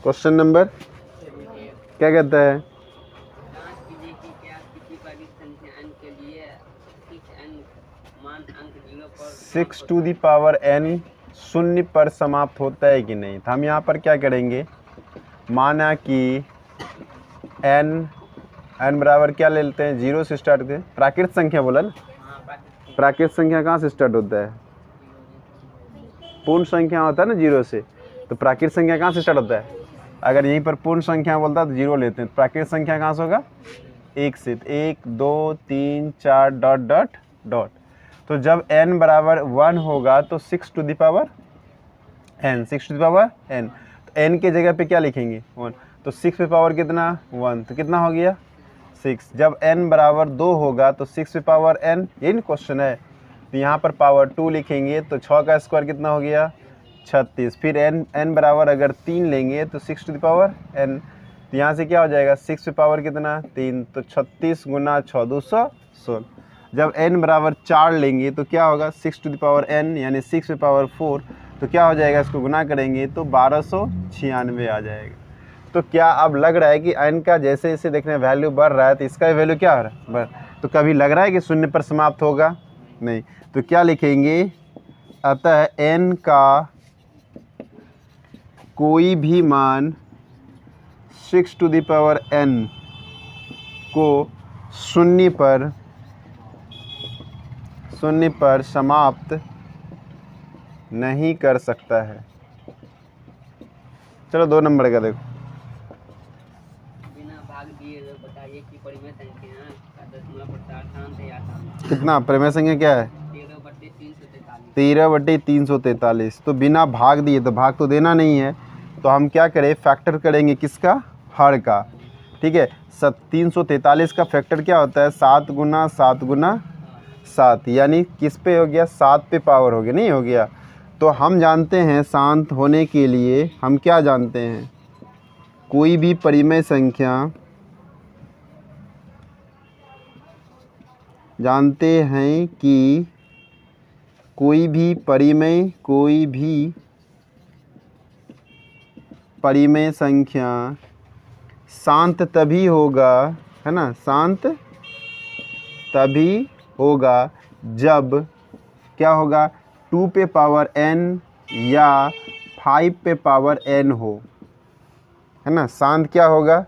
Question number क्या कहता है? जांच कीजिए कि क्या किसी परिमित संख्या n के लिए 6n मान अंक 0 पर 6 टू दी पावर n शून्य पर समाप्त होता है कि नहीं। तो हम यहाँ पर क्या करेंगे, माना कि n बराबर क्या ले लेते हैं, 0 से स्टार्ट करते हैं। प्राकृत संख्या बोला ना, प्राकृत संख्या कहाँ से स्टार्ट होता है? पूर्ण संख्या होता है ना 0 से, तो प्राकृत संख्या कहाँ से स्टार्ट होता है? अगर यहीं पर पूर्ण संख्या बोलता है तो 0 लेते हैं। तो प्राकृत संख्या कहाँ से होगा? 1 से। 1 2 3 4 डॉट डॉट डॉट। तो जब n बराबर 1 होगा तो 6 to the power n, 6 to the power n। तो n के जगह पे क्या लिखेंगे? 1। तो 6 पे पावर कितना? 1। तो कितना हो गया? 6। जब n बराबर 2 होगा तो 6 पे पावर n, यही क्वेश्चन है। तो यहाँ पर पावर 2 लिखेंगे तो 6 का स्क्वायर कितना हो गया? 36। फिर n बराबर अगर 3 लेंगे तो 6 टू द पावर n। तो यहाँ से क्या हो जाएगा? 6 पे पावर कितना? 3। तो 36 गुना 6 216। जब n बराबर 4 लेंगे तो क्या होगा? 6 टू द पावर n यानी 6 पे पावर 4। तो क्या हो जाएगा? इसको गुना करेंगे तो 1296 आ जाएगा। तो क्या अब लग रहा है कि n का जैसे जैसे देखने वैल्यू बढ़ रहा है तो इसका वैल्यू क्या हो रहा है? तो कभी लग रहा है कि शून्य पर समाप्त होगा? नहीं। तो क्या लिखेंगे? अतः n का कोई भी मान 6 टू द पावर n को शून्य पर समाप्त नहीं कर सकता है। चलो 2 नंबर का देखो। बिना भाग दिए बताइए कि परिमेय संख्या का दशमलव प्रसार शांत है या अशांत। कितना परिमेय संख्या क्या है? 13/343। तो बिना भाग दिए, तो भाग तो देना नहीं है, तो हम क्या करें? फैक्टर करेंगे किसका? हर का। ठीक है। 343 का फैक्टर क्या होता है? 7 गुना 7 गुना 7, यानी किस पे हो गया? 7 पे पावर हो गया, नहीं हो गया? तो हम जानते हैं शांत होने के लिए हम क्या जानते हैं? कोई भी परिमेय संख्या जानते हैं कि कोई भी परिमेय संख्या शांत तभी होगा, है ना, शांत तभी होगा जब क्या होगा? 2 पे पावर n या 5 पे पावर n हो, है ना। शांत क्या होगा?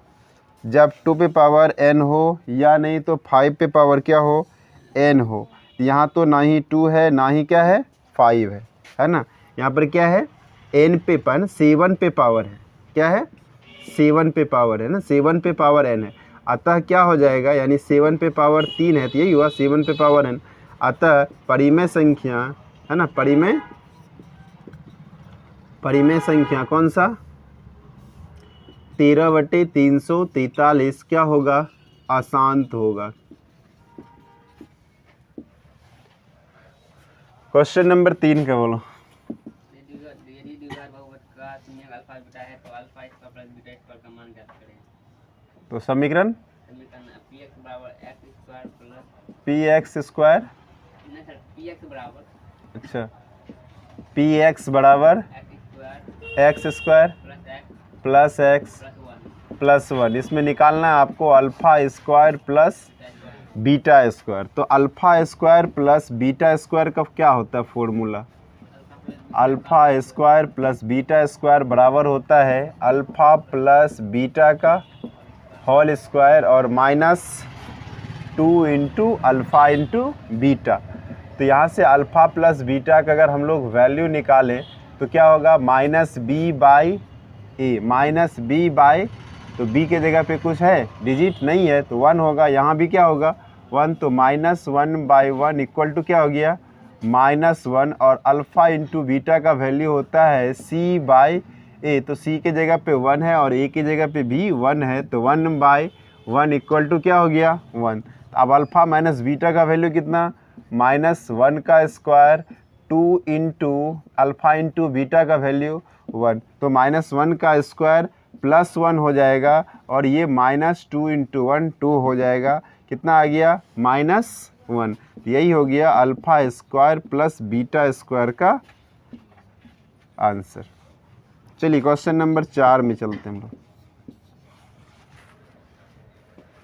जब 2 पे पावर n हो या नहीं तो 5 पे पावर क्या हो? n हो। यहाँ तो ना ही 2 है ना ही क्या है? 5 है ना। यहाँ पर क्या है? n पे 7 पे पावर है। क्या है? 7 पे पावर है ना, 7 पे पावर n है। अतः क्या हो जाएगा? यानी 7 पे पावर 3 है तो यही हुआ 7 पे पावर n। अतः परिमेय संख्या, है ना, परिमेय संख्या कौन सा? 13/343 क्या होगा? अशांत होगा। क्वेश्चन नंबर 3 का बोलो। यदि द्विघात बहुपद का शून्य अल्फा बीटा है तो alpha square plus beta square का मान ज्ञात करें। तो समीकरण px बराबर x square plus px square, नहीं सर, px बराबर अच्छा, px बराबर x square plus x plus 1। इसमें निकालना है आपको alpha square plus beta square. तो alpha square plus beta square का क्या होता है formula? Alpha square plus beta square बराबर होता है अल्फ़ा प्लस बीटा का होल स्क्वायर और -2 इंटू अल्फ़ा इंटू बीटा। तो यहाँ से अल्फ़ा प्लस बीटा का अगर हम लोग वैल्यू निकालें तो क्या होगा? -b/a, तो b के जगह पे कुछ है? डिजिट नहीं है तो 1 होगा। यहाँ भी क्या होगा? 1। तो -1/1 इक्वल टू क्या हो गया? -1। और अल्फ़ा इंटू बीटा का वैल्यू होता है c/a। तो c के जगह पे 1 है और a की जगह पे भी 1 है, तो 1/1 इक्वल टू क्या हो गया? 1। अब अल्फ़ा माइनस बीटा का वैल्यू कितना? -1 का square 2 into alpha into beta का वैल्यू 1। तो -1 का स्क्वायर प्लस 1 हो जाएगा और ये -2 इंटू 1 2 हो जाएगा। कितना आ गया? -1। यही हो गया alpha square plus beta square का आंसर। चलिए क्वेश्चन नंबर 4 में चलते हैं हम लोग।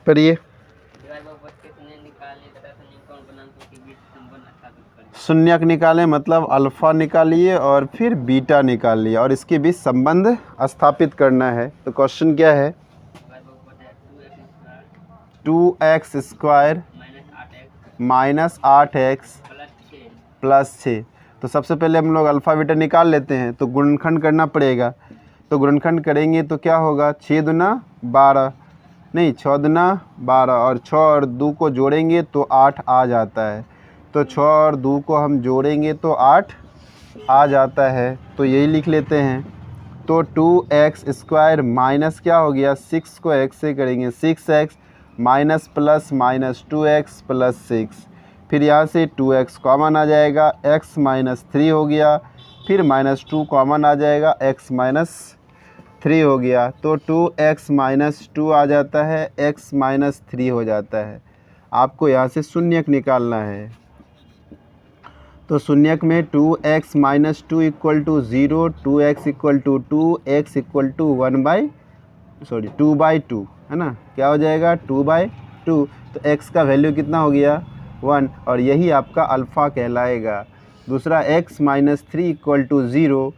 पढ़िए। डिवाइड बाय बच के शून्य निकालने तथा शून्यों और गुणांकों के बीच संबंध स्थापित करें। शून्यक निकालें मतलब अल्फा निकालिए और फिर बीटा निकालिए और इसके बीच संबंध स्थापित करना है। तो क्वेश्चन क्या है? डिवाइड बाय बच है 2x square minus 8x -8x plus 6 +6। तो सबसे पहले हम लोग अल्फ़ा बीटा निकाल लेते हैं, तो गुणनखंड करना पड़ेगा। तो गुणनखंड करेंगे तो क्या होगा? 6 दूना 12, नहीं 6 दूना 12 और 6 और 2 को जोड़ेंगे तो 8 आ जाता है। तो 6 और 2 को हम जोड़ेंगे तो 8 आ जाता है, तो यही लिख लेते हैं। तो 2x स्क्वायर माइनस क्या हो गया? 6 को x से करेंगे 6x minus plus minus 2x plus 6, फिर यहाँ से 2x कॉमन आ जाएगा, x माइनस 3 हो गया, फिर माइनस 2 कॉमन आ जाएगा, x माइनस 3 हो गया। तो 2x माइनस 2 आ जाता है, x माइनस 3 हो जाता है। आपको यहाँ से शून्यक निकालना है। तो शून्यक में 2x minus 2 equal to 0, 2x equal to 2, x equal to 2/2 है ना? क्या हो जाएगा? 2/2। तो x का वैल्यू कितना हो गया? 1, और यही आपका अल्फ़ा कहलाएगा। दूसरा x माइनस 3 इक्वल टू 0,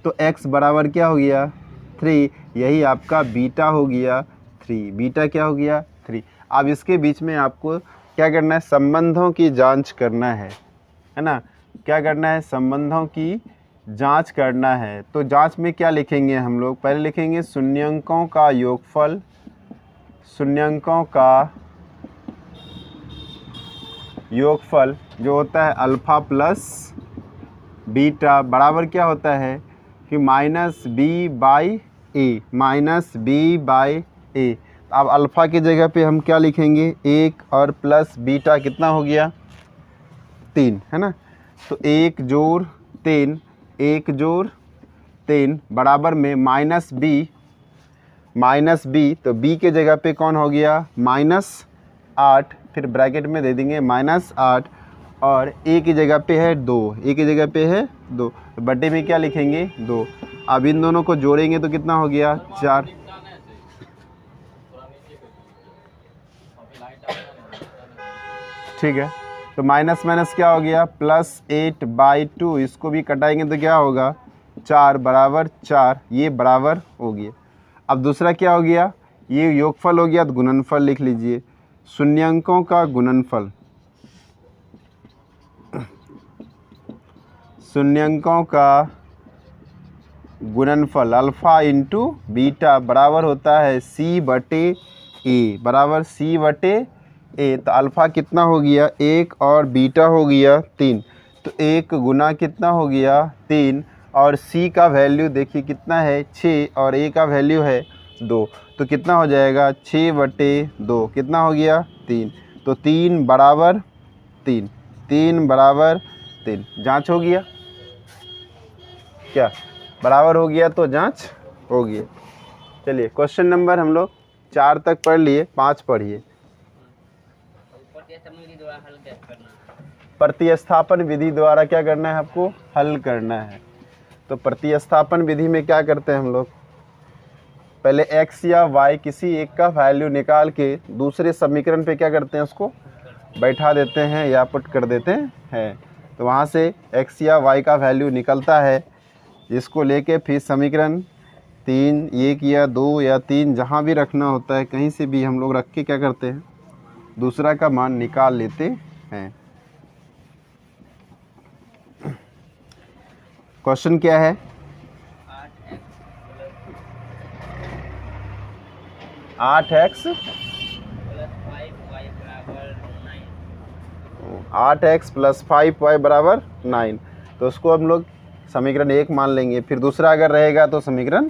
तो x बराबर क्या हो गया? 3, यही आपका बीटा हो गया 3। बीटा क्या हो गया? 3। अब इसके बीच में आपको क्या करना है? संबंधों की जांच करना है ना? क्या करना है? संबंधों की जांच करना है। तो जांच में क्या लिखेंगे हम लोग? पहले लिखेंगे शून्यंकों का योगफल, शून्यंकों का योगफल जो होता है अल्फ़ा प्लस बीटा बराबर क्या होता है कि -b/a, -b/a। अब अल्फ़ा की जगह पे हम क्या लिखेंगे? 1 और प्लस बीटा कितना हो गया? 3 है ना? तो 1 जोड़ 3, 1 जोड़ 3 बराबर में -b, तो b के जगह पे कौन हो गया? -8, फिर ब्रैकेट में दे देंगे -8, और a की जगह पे है 2, a की जगह पे है 2, तो बटे में क्या लिखेंगे? 2। अब इन दोनों को जोड़ेंगे तो कितना हो गया? 4। ठीक है, तो माइनस माइनस क्या हो गया? +8/2। इसको भी कटाएंगे तो क्या होगा? 4 बराबर 4, ये बराबर हो गया। अब दूसरा क्या हो गया? ये योगफल हो गया, तो गुणनफल लिख लीजिए। शून्यंकों का गुणनफल, शून्यंकों का गुणनफल अल्फ़ा इंटू बीटा बराबर होता है c/a, बराबर c/a। तो अल्फ़ा कितना हो गया? 1 और बीटा हो गया 3, तो 1 गुना कितना हो गया? 3, और c का वैल्यू देखिए कितना है? 6, और a का वैल्यू है 2, तो कितना हो जाएगा? 6/2 कितना हो गया? 3। तो 3 बराबर 3, 3 बराबर 3। जांच हो गया क्या? बराबर हो गया तो जांच हो गई। चलिए क्वेश्चन नंबर हम लोग 4 तक पढ़ लिए, 5 पढ़िए। प्रतिस्थापन विधि द्वारा क्या करना है? आपको हल करना है। तो प्रतिस्थापन विधि में क्या करते हैं हम लोग? पहले x या y किसी एक का वैल्यू निकाल के दूसरे समीकरण पे क्या करते हैं? उसको बैठा देते हैं या पुट कर देते हैं। तो वहाँ से x या y का वैल्यू निकलता है, इसको लेके फिर समीकरण 3, 1 या 2 या 3 जहाँ भी रखना होता है, कहीं से भी हम लोग रख के क्या करते हैं? दूसरा का मान निकाल लेते हैं। क्वेश्चन क्या है? 8x + 5y बराबर 9। तो उसको हम लोग समीकरण 1 मान लेंगे, फिर दूसरा अगर रहेगा तो समीकरण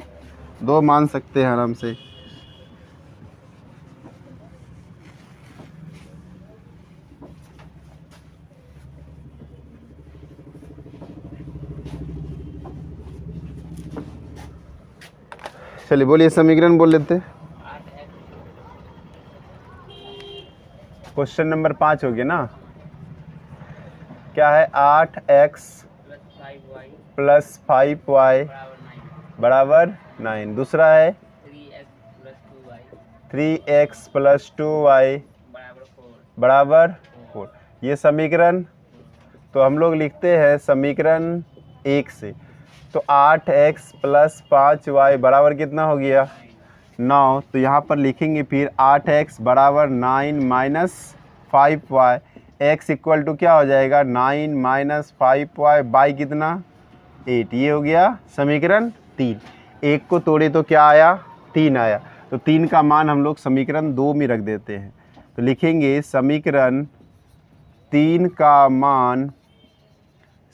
2 मान सकते हैं आराम से। चलिए बोलिए, समीकरण बोल लेते हैं। क्वेश्चन नंबर 5 हो गया ना? क्या है? 8x + 5y बराबर 9। दूसरा है 3x प्लस 2y बराबर 4। ये समीकरण तो हम लोग लिखते हैं समीकरण 1 से। तो 8x प्लस 5y बराबर कितना हो गया 9। तो यहाँ पर लिखेंगे फिर 8x बराबर 9 minus 5y, x equal to क्या हो जाएगा 9 माइनस 5y बाई कितना 8। ये हो गया समीकरण 3। एक को तोड़े तो क्या आया 3 आया। तो 3 का मान हम लोग समीकरण 2 में रख देते हैं। तो लिखेंगे समीकरण 3 का मान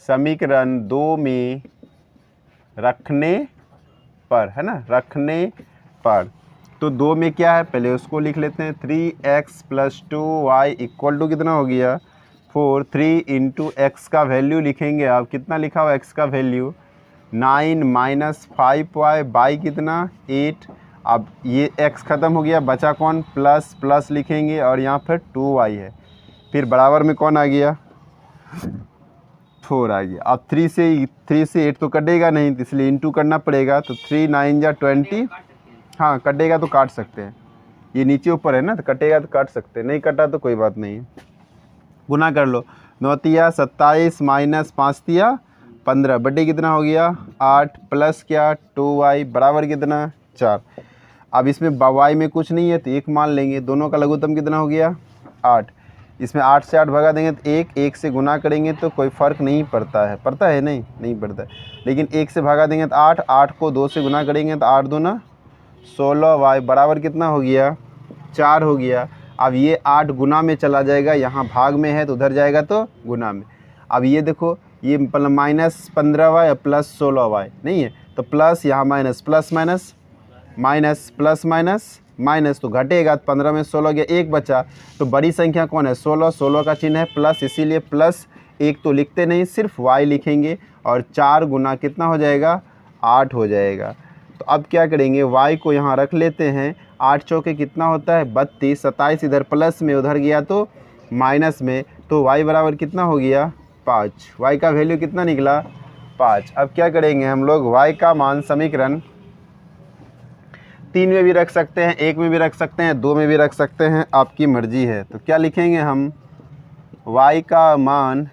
समीकरण 2 में रखने पर, है ना, रखने पर। तो 2 में क्या है पहले उसको लिख लेते हैं। 3x plus 2y equal to कितना हो गया 4। 3 इंटू एक्स का वैल्यू लिखेंगे आप, कितना लिखा हुआ x का वैल्यू 9 माइनस 5y बाई कितना 8। अब ये x ख़त्म हो गया, बचा कौन प्लस प्लस लिखेंगे और यहाँ पर 2y है। फिर बराबर में कौन आ गया 4 आ गया। अब 3 से 8 तो कटेगा नहीं, इसलिए इंटू करना पड़ेगा। तो 3 9 जा 20, हाँ कटेगा तो काट सकते हैं, ये नीचे ऊपर है ना, तो कटेगा तो काट सकते हैं, नहीं कटा तो कोई बात नहीं। गुना कर लो, 9 तिया 27 माइनस 5 तिया 15 बटे कितना हो गया 8 प्लस क्या 2y बराबर कितना 4। अब इसमें y में कुछ नहीं है तो 1 मान लेंगे। दोनों का लघुत्तम कितना हो गया 8। इसमें 8 से 8 भगा देंगे तो 1 से गुना करेंगे तो कोई फ़र्क नहीं पड़ता है, पड़ता है नहीं पड़ता है। लेकिन 1 से भागा देंगे तो 8 को 2 से गुना करेंगे तो 8 दूना 16y बराबर कितना हो गया 4 हो गया। अब ये 8 गुना में चला जाएगा, यहाँ भाग में है तो उधर जाएगा तो गुना में। अब ये देखो ये माइनस 15y प्लस 16y नहीं है तो प्लस, यहाँ minus plus minus minus plus minus minus तो घटेगा। 15 में 16 गया, 1 बचा। तो बड़ी संख्या कौन है 16, 16 का चिन्ह है प्लस, इसीलिए प्लस 1 तो लिखते नहीं, सिर्फ y लिखेंगे और 4 गुना कितना हो जाएगा 8 हो जाएगा। तो अब क्या करेंगे y को यहाँ रख लेते हैं। 8 चौके कितना होता है 32, 27 इधर प्लस में उधर गया तो माइनस में, तो y बराबर कितना हो गया 5। y का वैल्यू कितना निकला 5। अब क्या करेंगे हम लोग y का मान समीकरण 3 में भी रख सकते हैं, 1 में भी रख सकते हैं, 2 में भी रख सकते हैं, आपकी मर्जी है। तो क्या लिखेंगे हम y का मान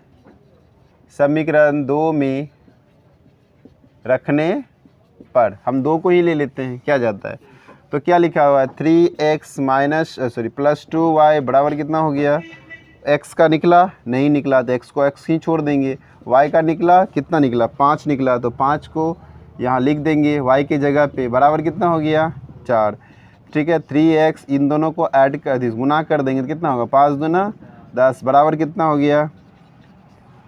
समीकरण 2 में रखने पर, हम 2 को ही ले लेते हैं क्या जाता है। तो क्या लिखा हुआ है 3x माइनस प्लस 2y बराबर कितना हो गया, x का निकला नहीं निकला तो x को x ही छोड़ देंगे। y का निकला कितना निकला 5 निकला, तो 5 को यहाँ लिख देंगे y के जगह पे, बराबर कितना हो गया 4। ठीक है 3x इन दोनों को ऐड कर गुना कर देंगे तो कितना होगा 5 दूना 10 बराबर कितना हो गया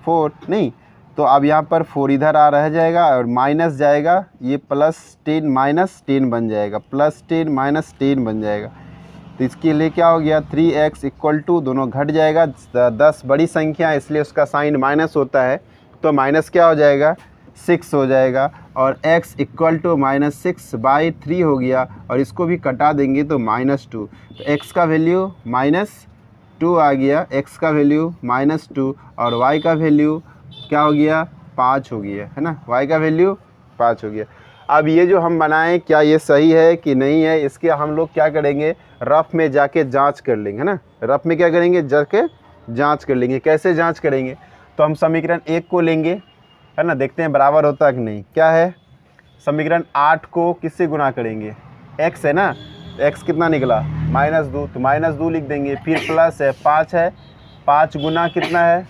4 नहीं। तो अब यहाँ पर 4 इधर रह जाएगा और माइनस जाएगा, ये प्लस 10 माइनस 10 बन जाएगा, प्लस 10 माइनस 10 बन जाएगा। तो इसके लिए क्या हो गया 3x इक्वल टू, दोनों घट जाएगा, 10 बड़ी संख्या है इसलिए उसका साइन माइनस होता है, तो माइनस क्या हो जाएगा 6 हो जाएगा। और x इक्वल टू माइनस 6/3 हो गया, और इसको भी कटा देंगे तो -2। तो x का वैल्यू -2 आ गया, x का वैल्यू -2 और y का वैल्यू क्या हो गया 5 हो गया, है ना, y का वैल्यू 5 हो गया। अब ये जो हम बनाएं क्या ये सही है कि नहीं है, इसके हम लोग क्या करेंगे रफ में जाके जांच कर लेंगे, है ना। रफ में क्या करेंगे जाके जांच कर लेंगे। कैसे जांच करेंगे, तो हम समीकरण 1 को लेंगे, है ना, देखते हैं बराबर होता है कि नहीं। क्या है समीकरण 8 को किससे गुना करेंगे, x है ना, x कितना निकला -2, तो -2 लिख देंगे। फिर प्लस है 5 है, 5 गुना कितना है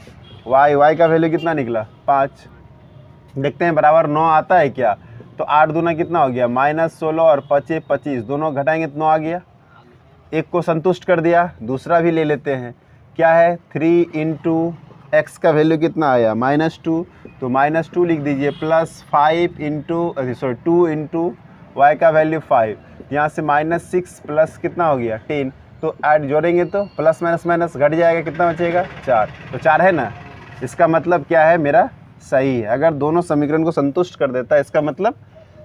y का वैल्यू कितना निकला 5। देखते हैं बराबर 9 आता है क्या, तो 8 दूना कितना हो गया -16 और 5 25, दोनों घटाएंगे तो 9 आ गया। एक को संतुष्ट कर दिया, दूसरा भी ले लेते हैं। क्या है 3 इंटू एक्स का वैल्यू कितना आया -2, तो -2 लिख दीजिए, प्लस 5 इंटू 2 इंटू वाई का वैल्यू 5, यहाँ से -6 प्लस कितना हो गया 10, तो ऐड जोड़ेंगे तो प्लस माइनस माइनस घट जाएगा, कितना बचेगा 4। तो 4 है ना, इसका मतलब क्या है मेरा सही है। अगर दोनों समीकरण को संतुष्ट कर देता है इसका मतलब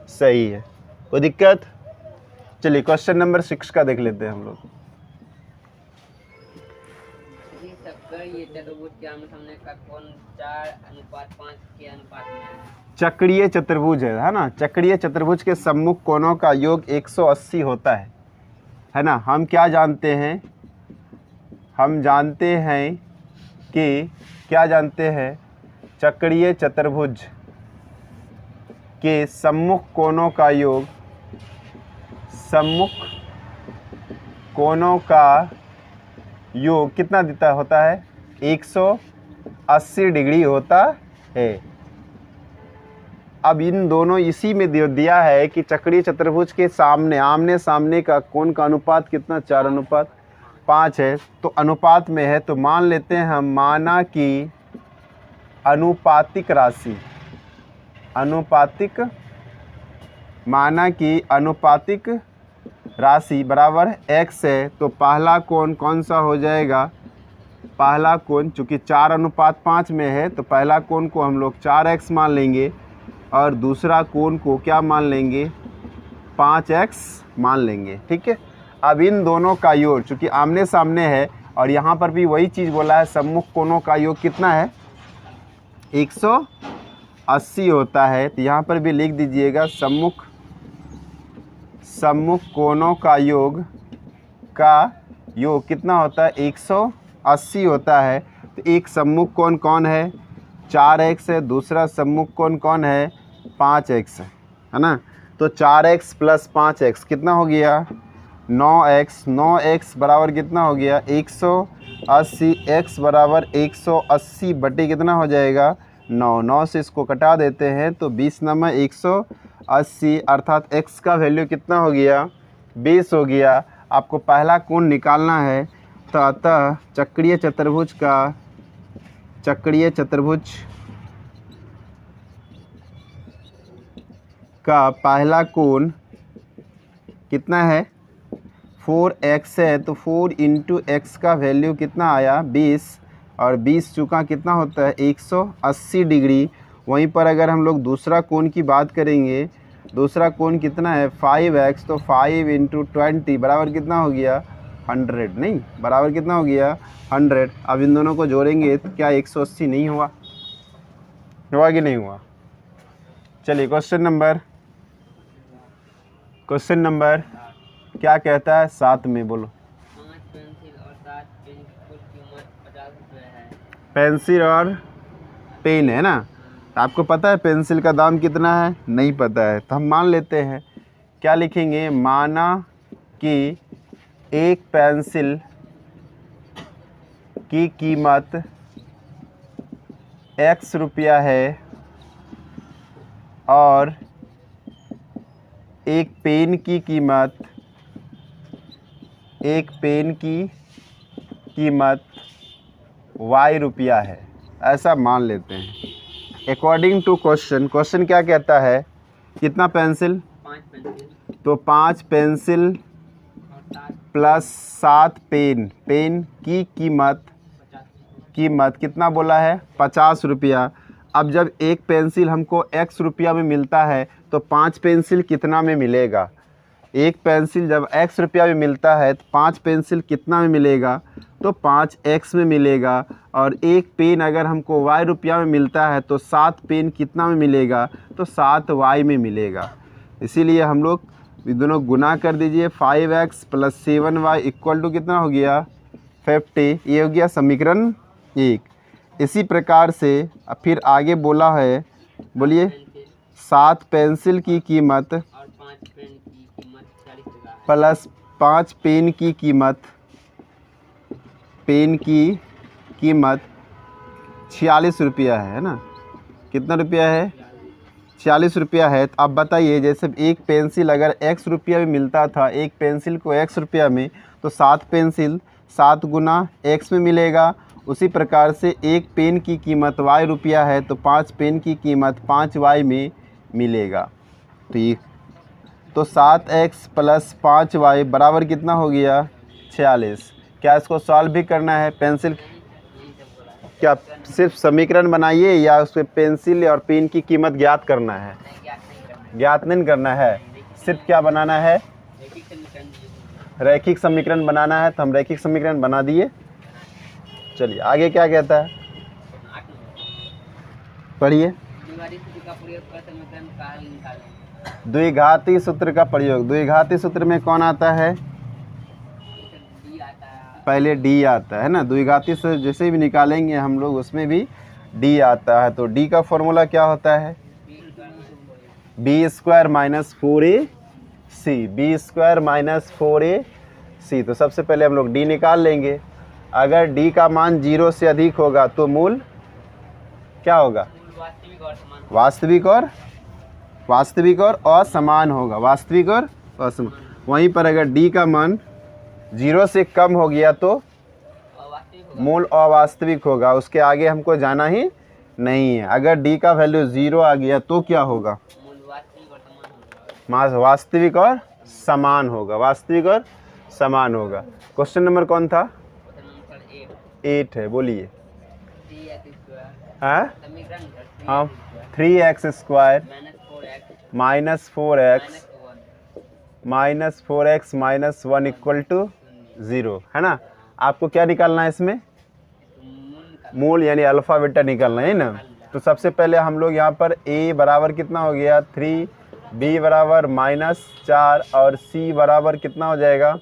सही है, कोई दिक्कत। चलिए क्वेश्चन नंबर 6 का देख लेते हैं हम लोग। ये सब कर बताइए चतुर्भुज के आमने सामने का कोण 4:5 के अनुपात में है। चक्रीय चतुर्भुज है ना। चक्रीय चतुर्भुज के सम्मुख कोणों का योग 180 होता है ना। हम क्या जानते हैं, हम जानते हैं कि क्या जानते हैं, चक्रीय चतुर्भुज के सम्मुख कोणों का योग, सम्मुख कोणों का योग कितना देता होता है, 180 डिग्री होता है। अब इन दोनों इसी में दिया है कि चक्रीय चतुर्भुज के सामने आमने सामने का कोण का अनुपात कितना, 4:5 है। तो अनुपात में है तो मान लेते हैं हम, माना कि अनुपातिक राशि, माना कि अनुपातिक राशि बराबर x है। तो पहला कोण कौन सा हो जाएगा, पहला कोण चूँकि 4:5 में है तो पहला कोण को हम लोग 4x मान लेंगे और दूसरा कोण को क्या मान लेंगे, 5x मान लेंगे। ठीक है। अब इन दोनों का योग चूँकि आमने सामने है और यहाँ पर भी वही चीज़ बोला है, सम्मुख कोणों का योग कितना है, 180 होता है। तो यहाँ पर भी लिख दीजिएगा, सम्मुख कोणों का योग कितना होता है, 180 होता है। तो एक सम्मुख कोण कौन है, 4x है, दूसरा सम्मुख कोण कौन है, 5x है ना। तो 4x + 5x कितना हो गया, 9x। 9x बराबर कितना हो गया, 180। x बराबर 180 बटे कितना हो जाएगा, 9। 9 से इसको कटा देते हैं तो 20 9 180, अर्थात x का वैल्यू कितना हो गया, 20 हो गया। आपको पहला कोण निकालना है। तो अतः चक्रीय चतुर्भुज का पहला कोण कितना है, 4x है। तो 4 × x का वैल्यू कितना आया, 20, और 20 चुका कितना होता है, 180 डिग्री। वहीं पर अगर हम लोग दूसरा कोण की बात करेंगे, दूसरा कोण कितना है, 5x। तो 5 × 20 बराबर कितना हो गया, 100, नहीं बराबर कितना हो गया, 100। अब इन दोनों को जोड़ेंगे तो क्या 180 नहीं हुआ कि नहीं हुआ। चलिए क्वेश्चन नंबर क्या कहता है, 7 में बोलो। 5 पेंसिल और 7 पेन की कुल कीमत 50 रुपये है। पेंसिल और पेन है ना। आपको पता है पेंसिल का दाम कितना है, नहीं पता है। तो हम मान लेते हैं, क्या लिखेंगे, माना कि एक पेंसिल की कीमत x रुपया है और एक पेन की कीमत y रुपया है, ऐसा मान लेते हैं। अकॉर्डिंग टू क्वेश्चन क्या कहता है, कितना पेंसिल, 5 पेंसिल तो 5 पेंसिल और 7 + 7 पेन की कीमत कितना बोला है, 50 रुपया। अब जब एक पेंसिल हमको x रुपया में मिलता है तो 5 पेंसिल कितना में मिलेगा, एक पेंसिल जब x रुपया में मिलता है तो 5 पेंसिल कितना में मिलेगा, तो 5x में मिलेगा। और एक पेन अगर हमको y रुपया में मिलता है तो 7 पेन कितना में मिलेगा, तो 7y में मिलेगा। इसीलिए हम लोग दोनों गुना कर दीजिए, 5x + 7y = कितना हो गया, 50। ये हो गया समीकरण 1। इसी प्रकार से अब फिर आगे बोला है, बोलिए, 7 पेंसिल की कीमत और 5 पेन की कीमत 40 रुपये है। प्लस 5 पेन की कीमत 46 रुपया है ना। कितना रुपया है, 46 रुपया है। तो अब बताइए, जैसे एक पेंसिल अगर x रुपया में मिलता था, एक पेंसिल को x रुपया में, तो 7 पेंसिल 7 गुना x में मिलेगा। उसी प्रकार से एक पेन की कीमत y रुपया है तो 5 पेन की कीमत 5y में मिलेगा। तो 7x + 5y बराबर कितना हो गया, 46। क्या इसको सॉल्व भी करना है, पेंसिल क्या सिर्फ समीकरण बनाइए या उसमें पेंसिल और पेन की कीमत ज्ञात करना है, ज्ञात नहीं करना है, सिर्फ क्या बनाना है, रैखिक समीकरण बनाना है। तो हम रैखिक समीकरण बना दिए। चलिए आगे क्या कहता है, 8 नंबर पढ़िए। द्विघाती सूत्र का प्रयोग कर समीकरण का हल निकालें। द्विघाती सूत्र का प्रयोग, द्विघाती सूत्र में कौन आता है, डी आता है। पहले डी आता है ना, द्विघाती से जैसे भी निकालेंगे हम लोग उसमें भी डी आता है। तो डी का फॉर्मूला क्या होता है, B square minus 4ac, B square minus 4ac। तो सबसे पहले हम लोग डी निकाल लेंगे। अगर डी का मान 0 से अधिक होगा तो मूल क्या होगा, वास्तविक और असमान होगा, वास्तविक और असमान। वहीं पर अगर डी का मान 0 से कम हो गया तो मूल अवास्तविक होगा, उसके आगे हमको जाना ही नहीं है। अगर डी का वैल्यू 0 आ गया तो क्या होगा, वास्तविक और समान होगा, वास्तविक और समान होगा। क्वेश्चन नंबर कौन था, 8 है, बोलिए। हाँ हाँ, 3x square minus 4x minus 1 equal to 0 है ना। आपको क्या निकालना है इसमें, मूल यानी अल्फा बीटा निकालना है ना। तो सबसे पहले हम लोग यहाँ पर a बराबर कितना हो गया 3, b बराबर -4 और c बराबर कितना हो जाएगा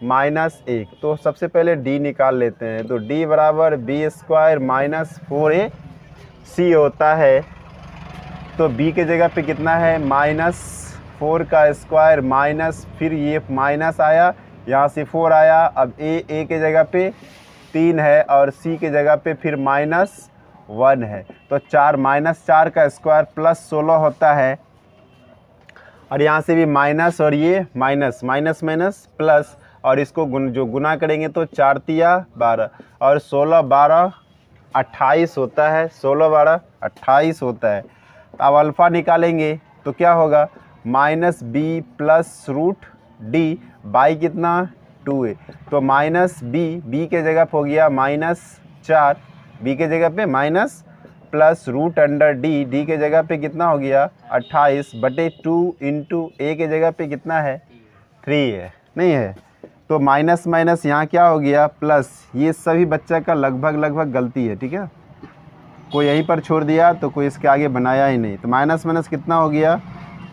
-1। तो सबसे पहले d निकाल लेते हैं। तो d बराबर b स्क्वायर माइनस 4ac होता है। तो b के जगह पे कितना है -4 का स्क्वायर माइनस, फिर ये माइनस आया, यहाँ से 4 आया। अब a के जगह पे 3 है और c के जगह पे फिर -1 है। तो 4 का स्क्वायर प्लस 16 होता है। और यहाँ से भी माइनस और ये माइनस प्लस, और इसको जो गुना करेंगे तो 4 तिया 12 और 16 12 28 होता है, 16 12 28 होता है। अब अल्फ़ा निकालेंगे तो क्या होगा -b plus root D by कितना 2a। तो -b के जगह पे हो गया -4, b के जगह पे minus plus root under D के जगह पे कितना हो गया 28 बटे 2 इंटू a के जगह पे कितना है 3 है, नहीं है। तो माइनस यहाँ क्या हो गया प्लस। ये सभी बच्चा का लगभग गलती है, ठीक है। कोई यहीं पर छोड़ दिया तो कोई इसके आगे बनाया ही नहीं। तो माइनस कितना हो गया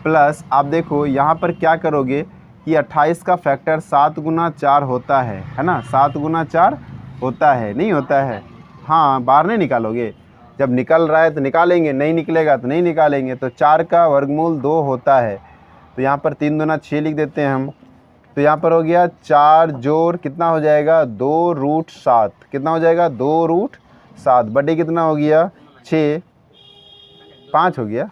प्लस। आप देखो यहाँ पर क्या करोगे कि 28 का फैक्टर 7 गुना 4 होता है ना, 7 गुना 4 होता है, नहीं होता है। हाँ, बाहर नहीं निकालोगे, जब निकल रहा है तो निकालेंगे, नहीं निकलेगा तो नहीं निकालेंगे। तो 4 का वर्गमूल 2 होता है। तो यहाँ पर 3 दूना 6 लिख देते हैं हम। तो यहाँ पर हो गया 4 जोड़ कितना हो जाएगा 2 रूट 7, कितना हो जाएगा 2 रूट 7 बटे कितना हो गया 6, 5 हो गया।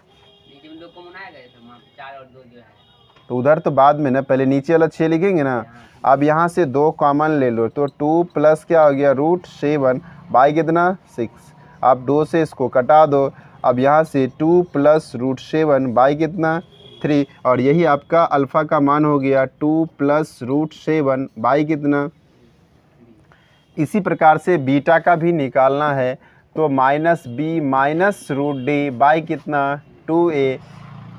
तो उधर तो बाद में ना, पहले नीचे वाला 6 लिखेंगे ना। अब यहाँ से 2 कॉमन ले लो तो 2 प्लस क्या हो गया √7 बाई कितना 6। आप 2 से इसको कटा दो। अब यहाँ से 2 प्लस √7 बाई कितना 3, और यही आपका अल्फ़ा का मान हो गया 2 प्लस √7 बाई कितना। इसी प्रकार से बीटा का भी निकालना है। तो -b माइनस √d बाई कितना 2a,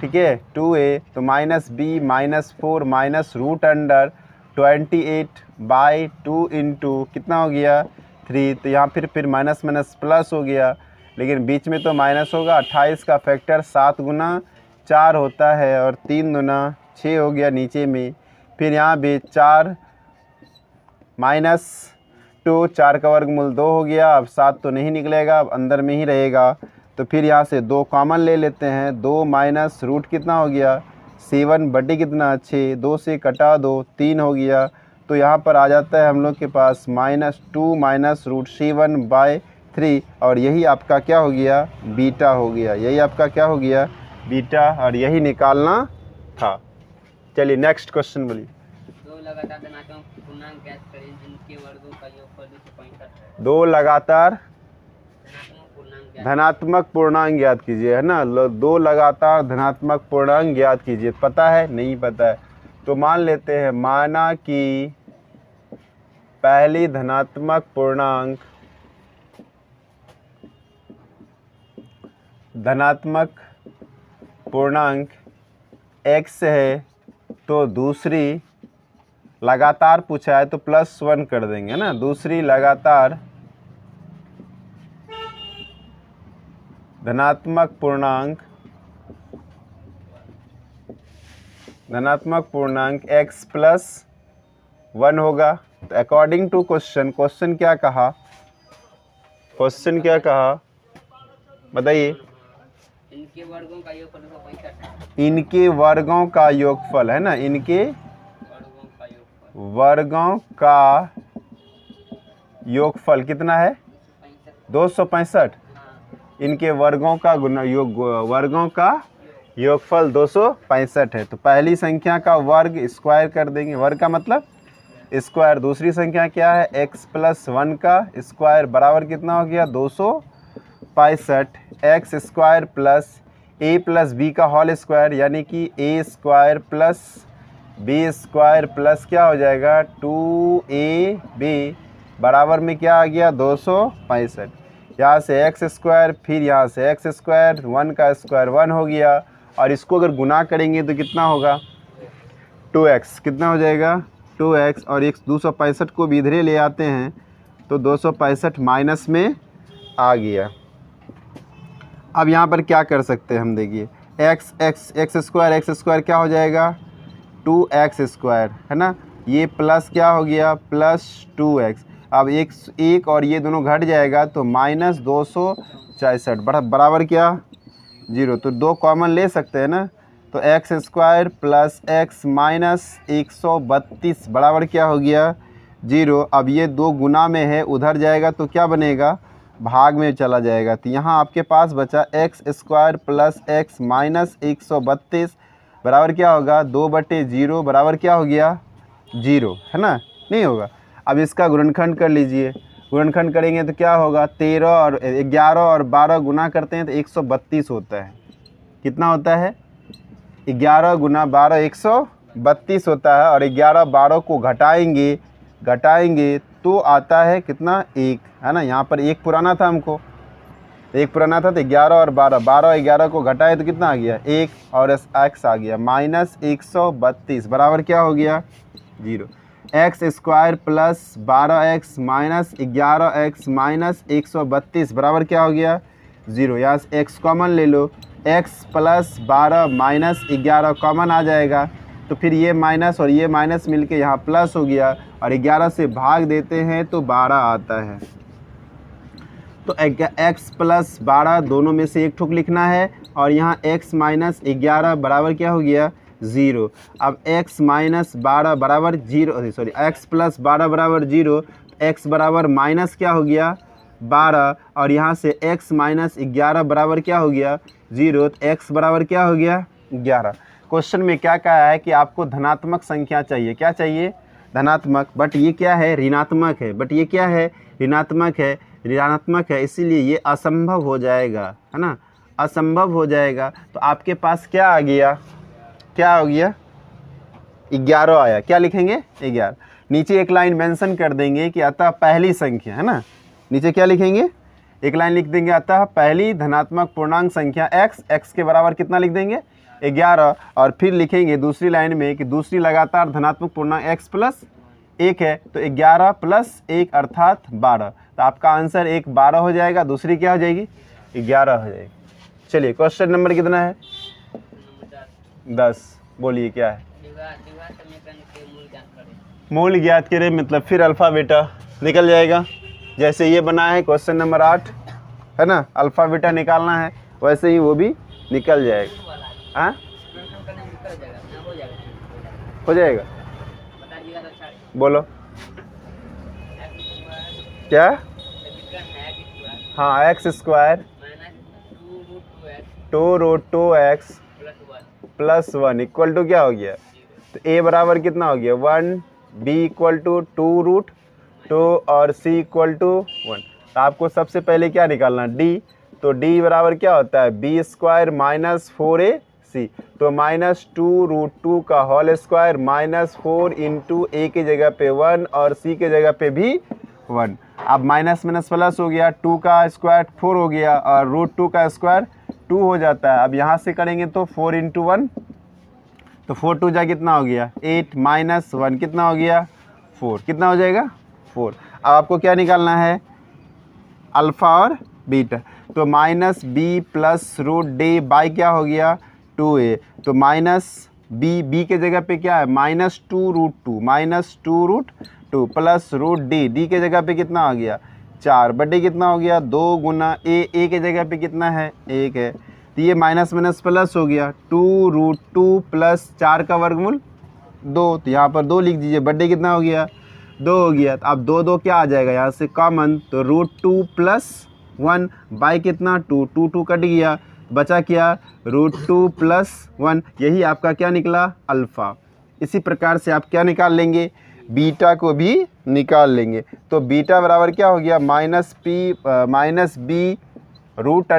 ठीक है 2a। तो -b -4 minus root under 28 by 2 into कितना हो गया 3। तो यहाँ फिर माइनस प्लस हो गया, लेकिन बीच में तो माइनस होगा। 28 का फैक्टर 7 गुना 4 होता है और 3 गुना 6 हो गया नीचे में। फिर यहाँ भी 4 -2, 4 का वर्गमूल 2 हो गया। अब 7 तो नहीं निकलेगा, अब अंदर में ही रहेगा। तो फिर यहाँ से 2 कॉमन ले लेते हैं। 2 माइनस रूट कितना हो गया 7 बटे कितना 6, 2 से कटा दो 3 हो गया। तो यहाँ पर आ जाता है हम लोग के पास -2 माइनस √7 बाई 3, और यही आपका क्या हो गया बीटा हो गया, यही आपका क्या हो गया बीटा, और यही निकालना था। चलिए नेक्स्ट क्वेश्चन बोलिए। दो लगातार धनात्मक पूर्णांक ज्ञात करें जिनके वर्गों का योगफल 265 है। 2 लगातार धनात्मक पूर्णांक ज्ञात कीजिए, है ना। 2 लगातार धनात्मक पूर्णांक ज्ञात कीजिए। पता है नहीं पता है तो मान लेते हैं। माना कि पहली धनात्मक पूर्णांक x है, तो दूसरी लगातार पूछा है तो +1 कर देंगे ना। दूसरी लगातार धनात्मक पूर्णांक x प्लस 1 होगा। तो अकॉर्डिंग टू क्वेश्चन क्या कहा, बताइए। इनके वर्गों का योगफल 265 है। इनके वर्गों का योगफल है ना, इनके वर्गों का योगफल कितना है? 265। इनके वर्गों का वर्गों का योगफल 265 है। तो पहली संख्या का वर्ग स्क्वायर कर देंगे, वर्ग का मतलब स्क्वायर। दूसरी संख्या क्या है? x प्लस 1 का स्क्वायर बराबर कितना हो गया? 265। X square plus a plus B का होल स्क्वायर, यानी कि a square plus b square plus क्या हो जाएगा? 2ab बराबर में क्या आ गया? 265। यहाँ से एक्स स्क्वायर, फिर यहाँ से एक्स स्क्वायर, 1 का स्क्वायर 1 हो गया। और इसको अगर गुना करेंगे तो कितना होगा? 2x। कितना हो जाएगा? 2x। और 265 को भी इधरे ले आते हैं तो 265 माइनस में आ गया। अब यहाँ पर क्या कर सकते हैं हम, देखिए एक्स स्क्वायर क्या हो जाएगा? 2x स्क्वायर है ना, ये प्लस क्या हो गया? Plus 2x। अब एक और ये दोनों घट जाएगा तो माइनस 266 बराबर क्या? 0। तो 2 कॉमन ले सकते हैं ना, तो x square plus x minus 132 बराबर क्या हो गया? 0। अब ये 2 गुना में है, उधर जाएगा तो क्या बनेगा? भाग में चला जाएगा। तो यहाँ आपके पास बचा x square plus x minus 132 बराबर क्या होगा? 2/0 बराबर क्या हो गया? 0 है ना, नहीं होगा। अब इसका गुणनखंड कर लीजिए। गुणनखंड करेंगे तो क्या होगा? 13 और 11 और 12 गुना करते हैं तो 132 होता है। कितना होता है? 11 गुना 12 132 होता है। और 11 12 को घटाएंगे तो आता है कितना? 1 है ना। यहाँ पर 1 पुराना था, हमको 1 पुराना था, तो 11 और 12 और 11 को घटाए तो कितना आ गया? 1 और x आ गया माइनस 132 बराबर क्या हो गया? 0। X square plus 12x minus 11x minus 132 बराबर क्या हो गया? 0। यहाँ से x कॉमन ले लो, x प्लस 12 माइनस 11 कॉमन आ जाएगा, तो फिर ये माइनस और ये माइनस मिलके यहाँ प्लस हो गया। और 11 से भाग देते हैं तो 12 आता है। तो x प्लस 12 दोनों में से एक ठुक लिखना है, और यहाँ x माइनस 11 बराबर क्या हो गया? 0। अब x माइनस 12 बराबर 0, सॉरी x प्लस 12 बराबर 0, x बराबर माइनस क्या हो गया? 12। और यहाँ से x माइनस 11 बराबर क्या हो गया? 0। तो x बराबर क्या हो गया? 11। क्वेश्चन में क्या कहा है कि आपको धनात्मक संख्या चाहिए। क्या चाहिए? धनात्मक। बट ये क्या है? ऋणात्मक है। बट ये क्या है? ऋणात्मक है, इसीलिए ये असंभव हो जाएगा, है ना, असंभव हो जाएगा। तो आपके पास क्या आ गया? क्या हो गया? 11 आया। क्या लिखेंगे? 11। नीचे एक लाइन मेंशन कर देंगे कि अतः पहली संख्या, है ना, नीचे क्या लिखेंगे? एक लाइन लिख देंगे, अतः पहली धनात्मक पूर्णांक संख्या x के बराबर कितना लिख देंगे? 11। और फिर लिखेंगे दूसरी लाइन में कि दूसरी लगातार धनात्मक पूर्णांक x प्लस 1 है, तो 11 प्लस 1 अर्थात 12। तो आपका आंसर 12 हो जाएगा, दूसरी क्या हो जाएगी? 11 हो जाएगी। चलिए क्वेश्चन नंबर कितना है? 10। बोलिए क्या है? मूल ज्ञात करें, मतलब फिर अल्फ़ा बीटा निकल जाएगा। जैसे ये बना है क्वेश्चन नंबर 8, है ना, अल्फ़ा बीटा निकालना है, वैसे ही वो भी निकल जाएगा। हाँ, हो जाएगा। बोलो क्या? हाँ, X square 2√2x plus 1 equal to क्या हो गया? तो a बराबर कितना हो गया? 1, b इक्वल टू 2√2 और c इक्वल टू 1। तो आपको सबसे पहले क्या निकालना? d। तो d बराबर क्या होता है? b square minus 4ac। तो माइनस 2√2 का whole square minus 4 into a की जगह पे 1 और c की जगह पे भी 1। अब माइनस माइनस प्लस हो गया, 2 का स्क्वायर 4 हो गया और √2 का स्क्वायर 2 हो जाता है। अब यहाँ से करेंगे तो 4 इंटू 1, तो 4 2 जा कितना हो गया? 8 माइनस 1 कितना हो गया? 4। कितना हो जाएगा? 4। अब आपको क्या निकालना है? अल्फ़ा और बीटा। तो minus B plus root D by क्या हो गया 2a। तो माइनस बी के जगह पे क्या है -2√2 -2√2 प्लस रूट डी के जगह पे कितना आ गया 4 बटे कितना हो गया 2 गुना ए के जगह पे कितना है 1 है। तो ये माइनस माइनस प्लस हो गया 2√2 प्लस 4 का वर्गमूल 2। तो यहाँ पर 2 लिख दीजिए, बटे कितना हो गया 2 हो गया। तो अब 2 क्या आ जाएगा यहाँ से कॉमन, तो √2 प्लस 1 बाई कितना 2 कट गया, बचा क्या √2 प्लस 1, यही आपका क्या निकला अल्फ़ा। इसी प्रकार से आप क्या निकाल लेंगे बीटा को भी निकाल लेंगे। तो बीटा बराबर क्या हो गया minus B root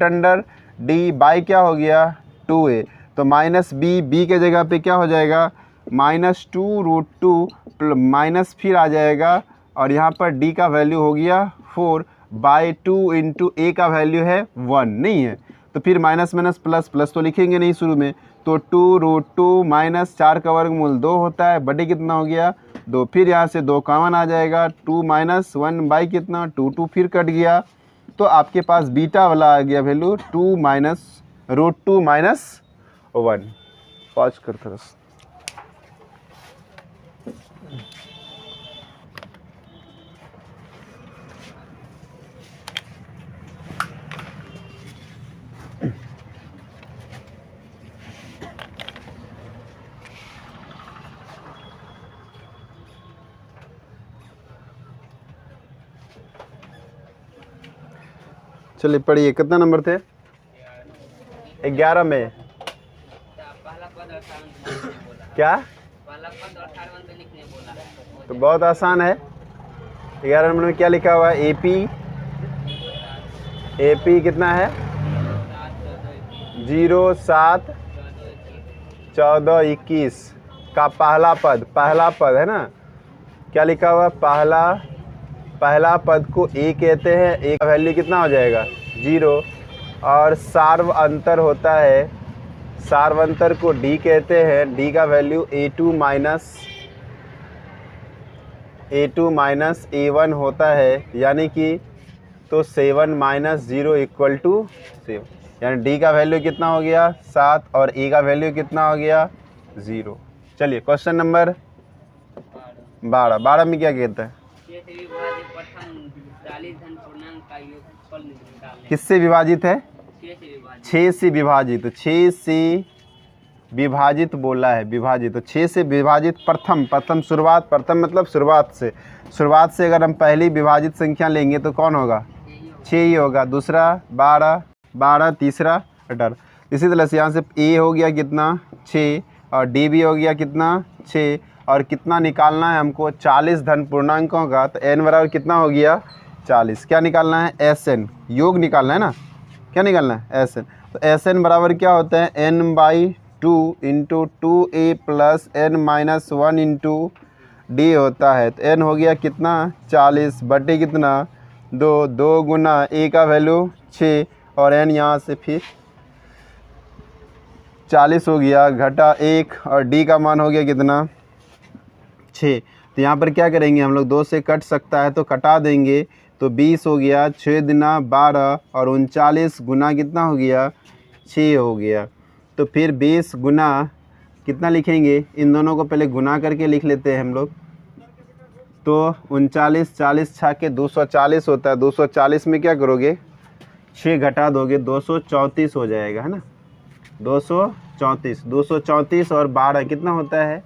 under D by क्या हो गया 2a। तो माइनस बी के जगह पे क्या हो जाएगा -2√2 माइनस फिर आ जाएगा और यहाँ पर डी का वैल्यू हो गया 4 बाई 2 इंटू ए का वैल्यू है 1 नहीं है, तो फिर माइनस माइनस प्लस प्लस तो लिखेंगे नहीं शुरू में। तो 2√2 माइनस 4 का वर्गमूल 2 होता है, बटे कितना हो गया 2, फिर यहाँ से 2 कॉमन आ जाएगा 2 माइनस 1 बाई कितना 2 फिर कट गया। तो आपके पास बीटा वाला आ गया वैल्यू 2 माइनस √2 माइनस 1। पॉज कर थोड़ा सा। चलिए पढ़िए, कितना नंबर थे 11 में पहला पद 58 बोला, क्या, पहला पद 58 पे लिखने बोला। तो बहुत आसान है। 11 नंबर में क्या लिखा हुआ है एपी कितना है 07 14 21 का पहला पद है ना, क्या लिखा हुआ पहला पद को ए कहते हैं, ए का वैल्यू कितना हो जाएगा 0 और सार्व अंतर होता है, सार्व अंतर को डी कहते हैं, डी का वैल्यू a2 माइनस a1 होता है, यानी कि तो 7 माइनस 0 इक्वल टू 7, यानी डी का वैल्यू कितना हो गया 7 और ए का वैल्यू कितना हो गया 0। चलिए क्वेश्चन नंबर 12 में क्या कहता है, से विभाजित प्रथम 40 धन पूर्णांक का योगफल निकालने। किससे विभाजित है 6 से विभाजित। 6 से विभाजित, तो 6 से विभाजित बोला है विभाजित, तो 6 से विभाजित प्रथम शुरुआत, प्रथम मतलब शुरुआत से अगर हम पहली विभाजित संख्या लेंगे तो कौन होगा 6 ही होगा, दूसरा 12 तीसरा 18। इसी तरह से यहाँ से ए हो गया कितना 6 और डी भी हो गया कितना 6 और कितना निकालना है हमको 40 धन पूर्णांकों का, तो n बराबर कितना हो गया 40। क्या निकालना है SN, योग निकालना है ना, क्या निकालना है SN। तो SN बराबर क्या होता है n/2 into 2a plus n-1 into D होता है। तो n हो गया कितना 40 बटे कितना 2 गुना a का वैल्यू 6 और n यहाँ से फिर 40 हो गया घटा 1 और d का मान हो गया कितना 6। तो यहाँ पर क्या करेंगे हम लोग 2 से कट सकता है तो कटा देंगे, तो 20 हो गया 6 दुना 12 और 39 गुना कितना हो गया 6 हो गया। तो फिर 20 गुना कितना लिखेंगे, इन दोनों को पहले गुना करके लिख लेते हैं हम लोग। तो 39 40 छः के 240 होता है, 240 में क्या करोगे 6 घटा दोगे 234 हो जाएगा है ना, 234 और 12 कितना होता है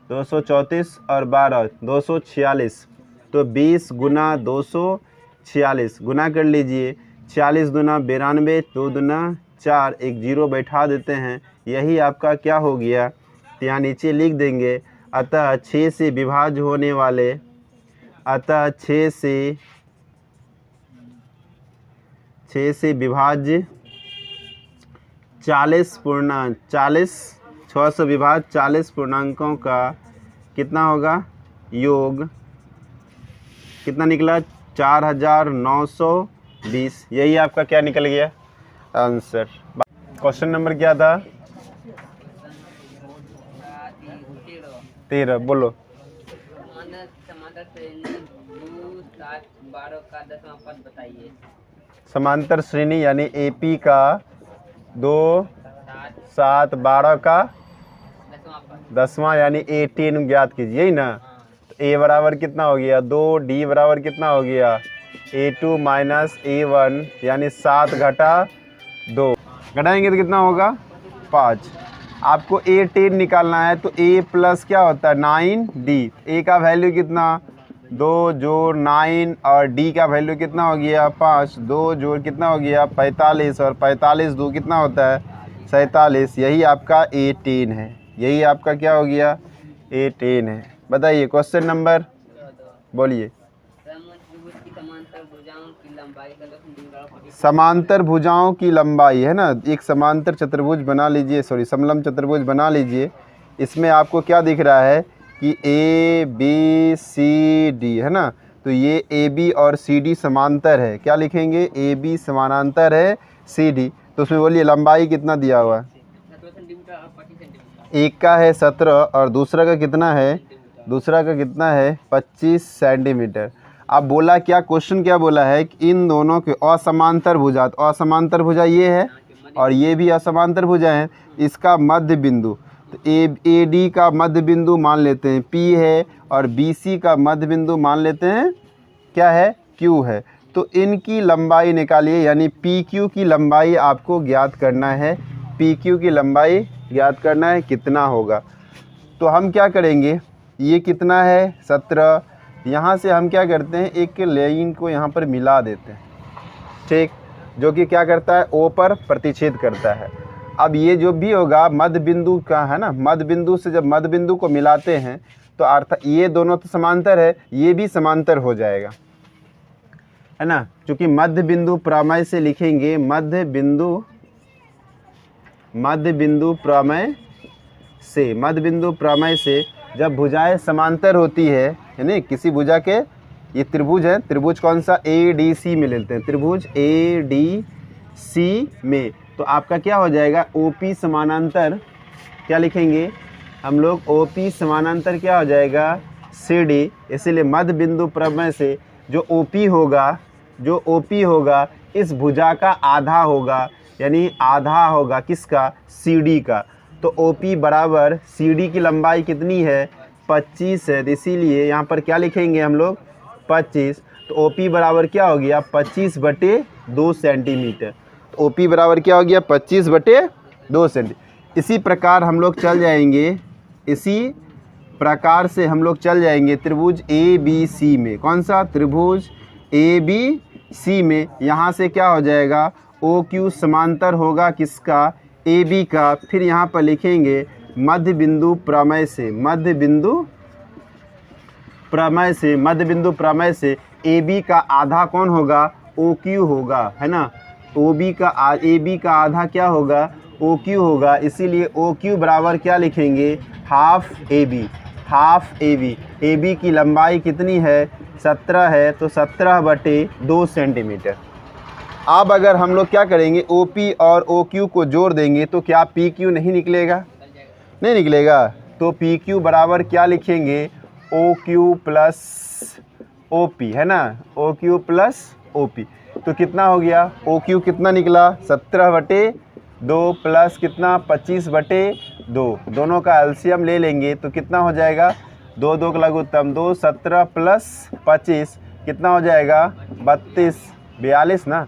234 और 12 246। तो 20 गुना 246 गुना कर लीजिए, 40 दुना 92 2 दुना 4 एक जीरो बैठा देते हैं, यही आपका क्या हो गया। तो यहाँ नीचे लिख देंगे अतः 6 से विभाज्य होने वाले, अतः 6 से विभाज्य 40 पूर्णांक 6 से विभाज्य 40 पूर्णांकों का कितना होगा योग, कितना निकला 4920। यही आपका क्या निकल गया आंसर। क्वेश्चन नंबर क्या था 13, बोलो। समांतर से 2 7 12 का 10वां पद बताइए। समांतर श्रेणी यानी AP का 2 7 12 का 10वां यानी 18 ज्ञात कीजिए, यही ना। तो A बराबर कितना हो गया 2, D बराबर कितना हो गया A2 माइनस A1 यानी 7 घटा 2, घटाएंगे तो कितना होगा 5। आपको A10 निकालना है तो A प्लस क्या होता है 9D। A का वैल्यू कितना 2 जोड़ 9 और D का वैल्यू कितना हो गया 5, 2 जोड़ कितना हो गया 45 और 45 2 कितना होता है 47। यही आपका A10 है, यही आपका क्या हो गया A10 है। बताइए क्वेश्चन नंबर, बोलिए। समांतर भुजाओं की लंबाई है ना, एक समांतर चतुर्भुज बना लीजिए, सॉरी समलंब चतुर्भुज बना लीजिए। इसमें आपको क्या दिख रहा है कि ABCD है ना, तो ये AB और CD समांतर है। क्या लिखेंगे AB समानांतर है CD। तो उसमें बोलिए लंबाई कितना दिया हुआ है, एक का है 17 और दूसरा का कितना है, दूसरा का कितना है 25 सेंटीमीटर। अब बोला क्या, क्वेश्चन क्या बोला है कि इन दोनों के असमांतर भुजा, तो असमांतर भुजा ये है और ये भी असमांतर भुजा है, इसका मध्य बिंदु तो AD का मध्य बिंदु मान लेते हैं P है और BC का मध्य बिंदु मान लेते हैं क्या है Q है। तो इनकी लंबाई निकालिए, यानी PQ की लंबाई आपको ज्ञात करना है। PQ की लंबाई ज्ञात करना है, कितना होगा। तो हम क्या करेंगे, ये कितना है 17, यहाँ से हम क्या करते हैं एक लाइन को यहाँ पर मिला देते हैं, ठीक, जो कि क्या करता है O पर प्रतिच्छेद करता है। अब ये जो भी होगा मध्य बिंदु का है ना, मध्य बिंदु से जब मध्य बिंदु को मिलाते हैं तो अर्थात ये दोनों तो समांतर है, ये भी समांतर हो जाएगा है ना, क्योंकि मध्य बिंदु प्रमेय से लिखेंगे, मध्य बिंदु प्रमेय से, मध्य बिंदु प्रमेय से जब भुजाएं समांतर होती है यानी किसी भुजा के, ये त्रिभुज है, त्रिभुज कौन सा ADC में लेते हैं, त्रिभुज ADC में, तो आपका क्या हो जाएगा OP समानांतर, क्या लिखेंगे हम लोग OP समानांतर क्या हो जाएगा CD। इसीलिए मध्य बिंदु प्रमेय से जो OP होगा इस भुजा का आधा होगा, यानी आधा होगा किसका CD का। तो OP बराबर CD की लंबाई कितनी है 25 है, तो इसीलिए यहाँ पर क्या लिखेंगे हम लोग 25। तो OP बराबर क्या हो गया 25/2 सेंटीमीटर। तो OP बराबर क्या हो गया 25/2 सेंटीमीटर। इसी प्रकार हम लोग चल जाएंगे, इसी प्रकार से हम लोग चल जाएंगे त्रिभुज ABC में। कौन सा त्रिभुज ABC में, यहाँ से क्या हो जाएगा OQ समांतर होगा किसका AB का। फिर यहाँ पर लिखेंगे मध्य बिंदु प्रमेय से, मध्य बिंदु प्रमेय से AB का आधा कौन होगा OQ होगा है ना, AB का आधा क्या होगा OQ होगा। इसीलिए OQ बराबर क्या लिखेंगे हाफ AB। AB की लंबाई कितनी है 17 है, तो 17/2 सेंटीमीटर। अब अगर हम लोग क्या करेंगे OP और OQ को जोड़ देंगे तो क्या PQ नहीं निकलेगा, नहीं निकलेगा। तो PQ बराबर क्या लिखेंगे OQ प्लस OP है ना, OQ प्लस OP। तो कितना हो गया OQ कितना निकला 17/2 प्लस कितना 25/2, दोनों का एलसीएम ले लेंगे तो कितना हो जाएगा 2 2 का लघुत्तम 2, 17 प्लस 25 कितना हो जाएगा 42 ना,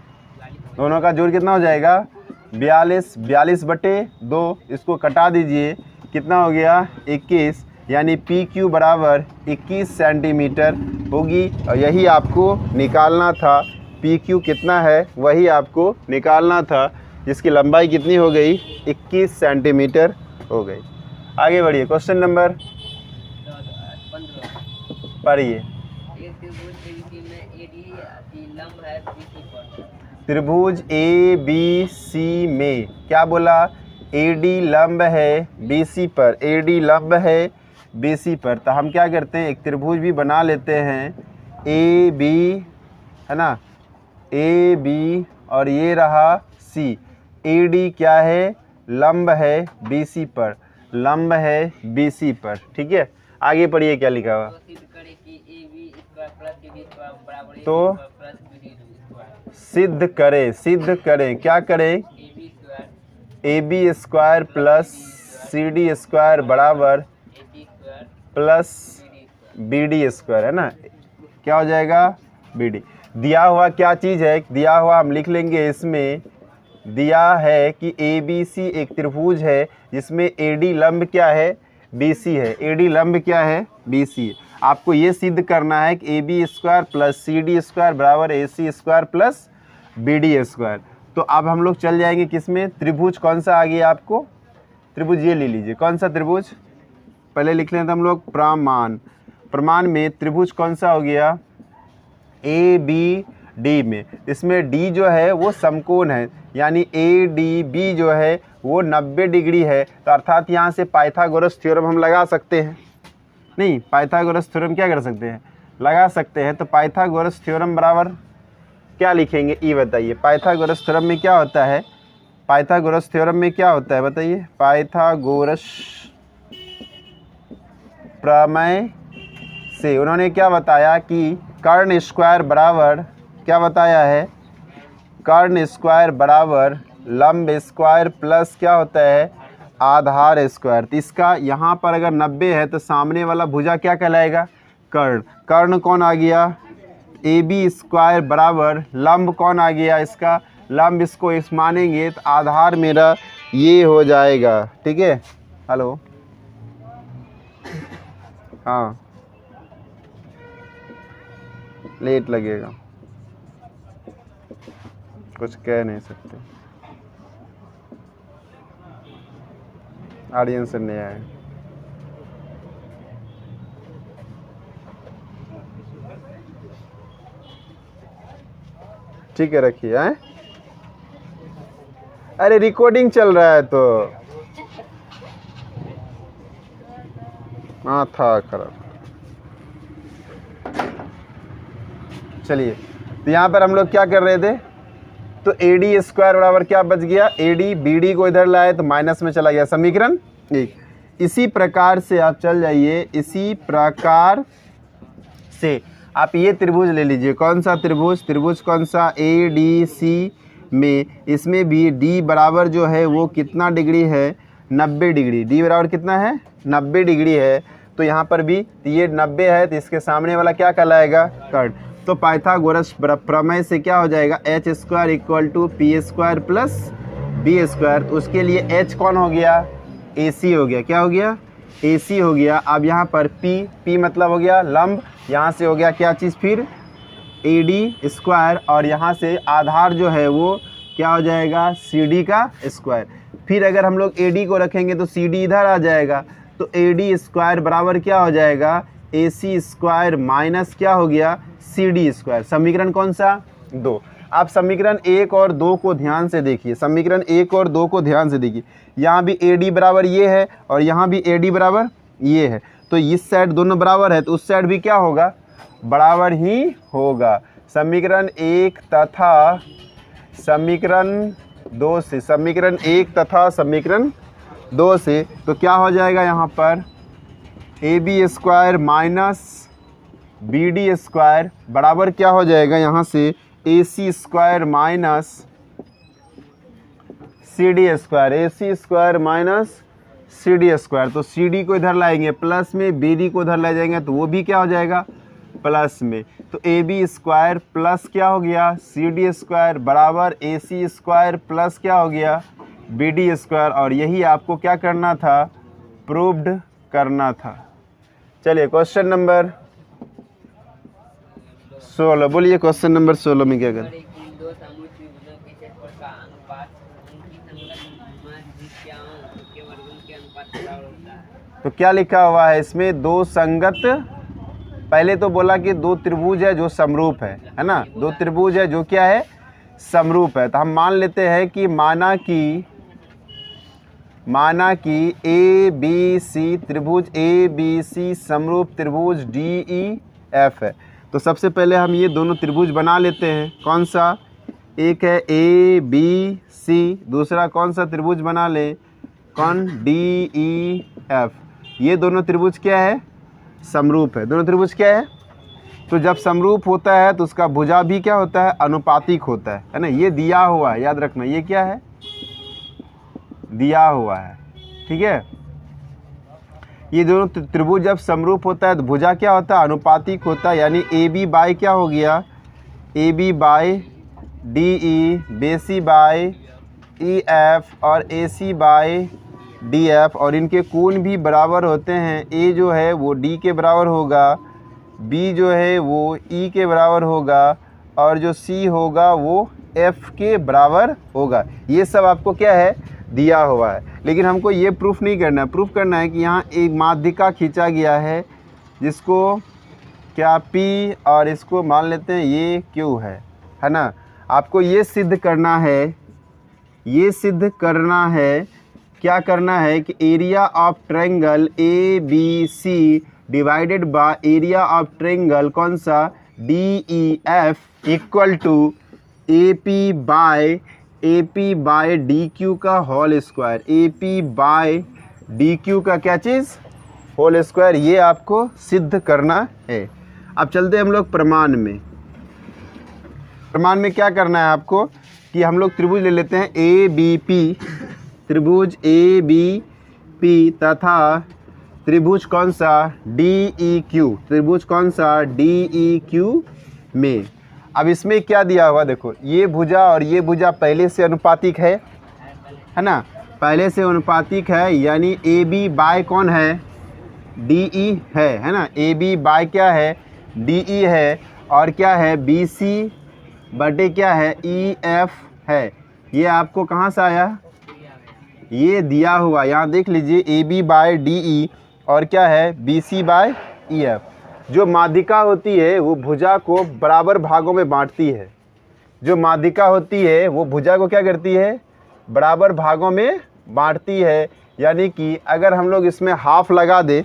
दोनों का जोड़ कितना हो जाएगा 42/2। इसको कटा दीजिए कितना हो गया 21, यानी PQ बराबर 21 सेंटीमीटर होगी। और यही आपको निकालना था, PQ कितना है वही आपको निकालना था, जिसकी लंबाई कितनी हो गई 21 सेंटीमीटर हो गई। आगे बढ़िए, क्वेश्चन नंबर पढ़िए। त्रिभुज ABC में क्या बोला AD लंब है BC पर, AD लंब है BC पर। तो हम क्या करते हैं एक त्रिभुज भी बना लेते हैं AB है ना, AB और ये रहा C। AD क्या है लंब है BC पर, लंब है BC पर, ठीक है। आगे पढ़िए क्या लिखा हुआ। तो सिद्ध करें क्या करें, A B square AB square plus CD square बराबर A B square plus C D square. BD square, है ना, क्या हो जाएगा BD। दिया हुआ क्या चीज़ है, दिया हुआ हम लिख लेंगे, इसमें दिया है कि ABC एक त्रिभुज है जिसमें AD लंब क्या है, BC है, AD लंब क्या है, BC है। आपको ये सिद्ध करना है कि AB square plus CD square बराबर AC square plus BD square. तो अब हम लोग चल जाएंगे किस में, त्रिभुज कौन सा आ गया आपको, त्रिभुज ये ले लीजिए, कौन सा त्रिभुज, पहले लिख लें तो हम लोग प्रमाण में त्रिभुज कौन सा हो गया, ABD में। इसमें D जो है वो समकोण है, यानी ADB जो है वो 90 डिग्री है। तो अर्थात यहाँ से पाइथागोरस थ्योरम हम लगा सकते हैं, नहीं पाइथागोरस थ्योरम क्या कर सकते हैं, लगा सकते हैं। तो पाइथागोरस थ्योरम बराबर क्या लिखेंगे, ये बताइए। पाइथागोरस थ्योरम में क्या होता है, पाइथागोरस थ्योरम में क्या होता है बताइए। पाइथागोरस प्रमेय से उन्होंने क्या बताया कि कर्ण स्क्वायर बराबर, क्या बताया है, कर्ण स्क्वायर बराबर लंब स्क्वायर प्लस क्या होता है, आधार स्क्वायर। तो इसका यहाँ पर अगर 90 है तो सामने वाला भुजा क्या कहलाएगा, कर्ण। कर्ण कौन आ गया, AB स्क्वायर बराबर लंब कौन आ गया, इसका लंब, इसको इस मानेंगे तो आधार मेरा ये हो जाएगा, ठीक है। हेलो, हाँ लेट लगेगा, कुछ कह नहीं सकते, ऑडियंस नहीं आए। ठीक है रखिए, हैं, अरे रिकॉर्डिंग चल रहा है तो माथा खराब। चलिए, तो यहाँ पर हम लोग क्या कर रहे थे, तो AD स्क्वायर बराबर क्या बच गया, AD BD को इधर लाए तो माइनस में चला गया, समीकरण 1। इसी प्रकार से आप चल जाइए, इसी प्रकार से आप ये त्रिभुज ले लीजिए, कौन सा त्रिभुज, त्रिभुज कौन सा, ADC में, इसमें भी D बराबर जो है वो कितना डिग्री है, 90 डिग्री। D बराबर कितना है, 90 डिग्री है। तो यहाँ पर भी ये 90 है, तो इसके सामने वाला क्या कहलाएगा, कर्ण। तो पाइथागोरस प्रमेय से क्या हो जाएगा, H square equal to P square plus B square. तो उसके लिए H कौन हो गया, AC हो गया, क्या हो गया, AC हो गया। अब यहाँ पर P मतलब हो गया लंब, यहाँ से हो गया क्या चीज़ फिर, AD स्क्वायर, और यहाँ से आधार जो है वो क्या हो जाएगा, CD का स्क्वायर। फिर अगर हम लोग AD को रखेंगे तो CD इधर आ जाएगा, तो AD स्क्वायर बराबर क्या हो जाएगा, AC स्क्वायर माइनस क्या हो गया, CD स्क्वायर। समीकरण कौन सा, 2। आप समीकरण 1 और 2 को ध्यान से देखिए, समीकरण 1 और 2 को ध्यान से देखिए। यहाँ भी AD बराबर ये है और यहाँ भी AD बराबर ये है, तो इस साइड दोनों बराबर है तो उस साइड भी क्या होगा, बराबर ही होगा। समीकरण 1 तथा समीकरण 2 से, समीकरण 1 तथा समीकरण 2 से, तो क्या हो जाएगा यहाँ पर, AB square minus BD square बराबर क्या हो जाएगा, यहाँ से AC square minus CD square, AC square minus CD square. तो CD को इधर लाएंगे प्लस में, BD को इधर ले जाएंगे तो वो भी क्या हो जाएगा, प्लस में। तो AB स्क्वायर प्लस क्या हो गया, CD स्क्वायर बराबर AC स्क्वायर प्लस क्या हो गया, BD स्क्वायर। और यही आपको क्या करना था, प्रूव्ड करना था। चलिए क्वेश्चन नंबर 16 बोलिए, क्वेश्चन नंबर 16 में क्या करें। दो समूह त्रिभुजों के क्षेत्रफल का अनुपात उनकी संगत मान संख्याओं के वर्गों के अनुपात के बराबर होता है। तो क्या लिखा हुआ है इसमें, दो संगत, पहले तो बोला कि दो त्रिभुज है जो समरूप है ना, दो त्रिभुज है जो क्या है, समरूप है। तो हम मान लेते हैं कि माना कि ABC त्रिभुज ABC समरूप त्रिभुज DEF है। तो सबसे पहले हम ये दोनों त्रिभुज बना लेते हैं। कौन सा, एक है ABC, दूसरा कौन सा त्रिभुज बना ले, कौन, DEF। ये दोनों त्रिभुज क्या है, समरूप है। दोनों त्रिभुज क्या है, तो जब समरूप होता है तो उसका भुजा भी क्या होता है, अनुपातिक होता है ना। ये दिया हुआ है, याद रखना, ये क्या है, दिया हुआ है, ठीक है। ये दोनों त्रिभुज जब समरूप होता है तो भुजा क्या होता है, अनुपातिक होता है। यानी ए बी बाय क्या हो गया, A B by D E, B C by E F और A C by D F, और इनके कोण भी बराबर होते हैं। ए जो है वो डी के बराबर होगा, बी जो है वो ई के बराबर होगा, और जो सी होगा वो एफ के बराबर होगा। ये सब आपको क्या है, दिया हुआ है। लेकिन हमको ये प्रूफ नहीं करना है, प्रूफ करना है कि यहाँ एक माध्यिका खींचा गया है जिसको क्या P और इसको मान लेते हैं ये Q है ना। आपको ये सिद्ध करना है, ये सिद्ध करना है, क्या करना है कि area of triangle A B C divided by area of triangle कौन सा, D E F equal to A P by D Q का whole square, A P by D Q का क्या चीज़, होल स्क्वायर। ये आपको सिद्ध करना है। अब चलते हैं हम लोग प्रमाण में। प्रमाण में क्या करना है आपको कि हम लोग त्रिभुज ले लेते हैं ए बी पी, त्रिभुज ए बी पी तथा त्रिभुज कौन सा, डी ई क्यू, त्रिभुज कौन सा, डी ई क्यू में। अब इसमें क्या दिया हुआ, देखो ये भुजा और ये भुजा पहले से अनुपातिक है ना, पहले से अनुपातिक है। यानी ए बी बाय कौन है, डी ई है ना, ए बी बाय क्या है, डी ई है, और क्या है, बी सी बटे क्या है, ई एफ है। ये आपको कहाँ से आया, ये दिया हुआ, यहाँ देख लीजिए, A B by D E और क्या है, B C by E F. जो माध्यिका होती है वो भुजा को बराबर भागों में बांटती है। जो माध्यिका होती है वो भुजा को क्या करती है, बराबर भागों में बांटती है। यानी कि अगर हम लोग इसमें हाफ लगा दे,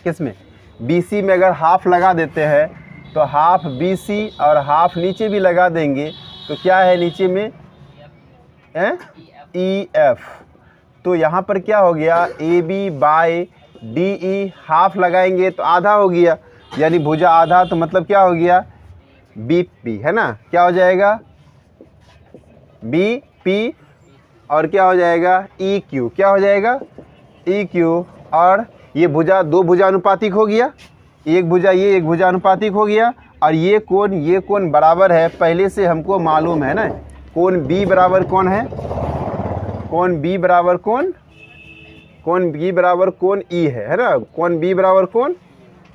किसमें, BC में अगर हाफ लगा देते हैं तो हाफ BC और हाफ नीचे भी लगा देंगे तो क्या है नीचे में, EF। तो यहाँ पर क्या हो गया, AB बाय DE हाफ लगाएंगे तो आधा हो गया, यानी भुजा आधा, तो मतलब क्या हो गया, BP है ना। क्या हो जाएगा, BP और क्या हो जाएगा, EQ, क्या हो जाएगा, EQ। और ये भुजा, दो भुजा अनुपातिक हो गया, एक भुजा ये, एक भुजा अनुपातिक हो गया। और ये कोण बराबर है, पहले से हमको मालूम है ना। कोण B बराबर कौन है, कोण B बराबर कोण B बराबर कोण E है ना। कोण B बराबर कोण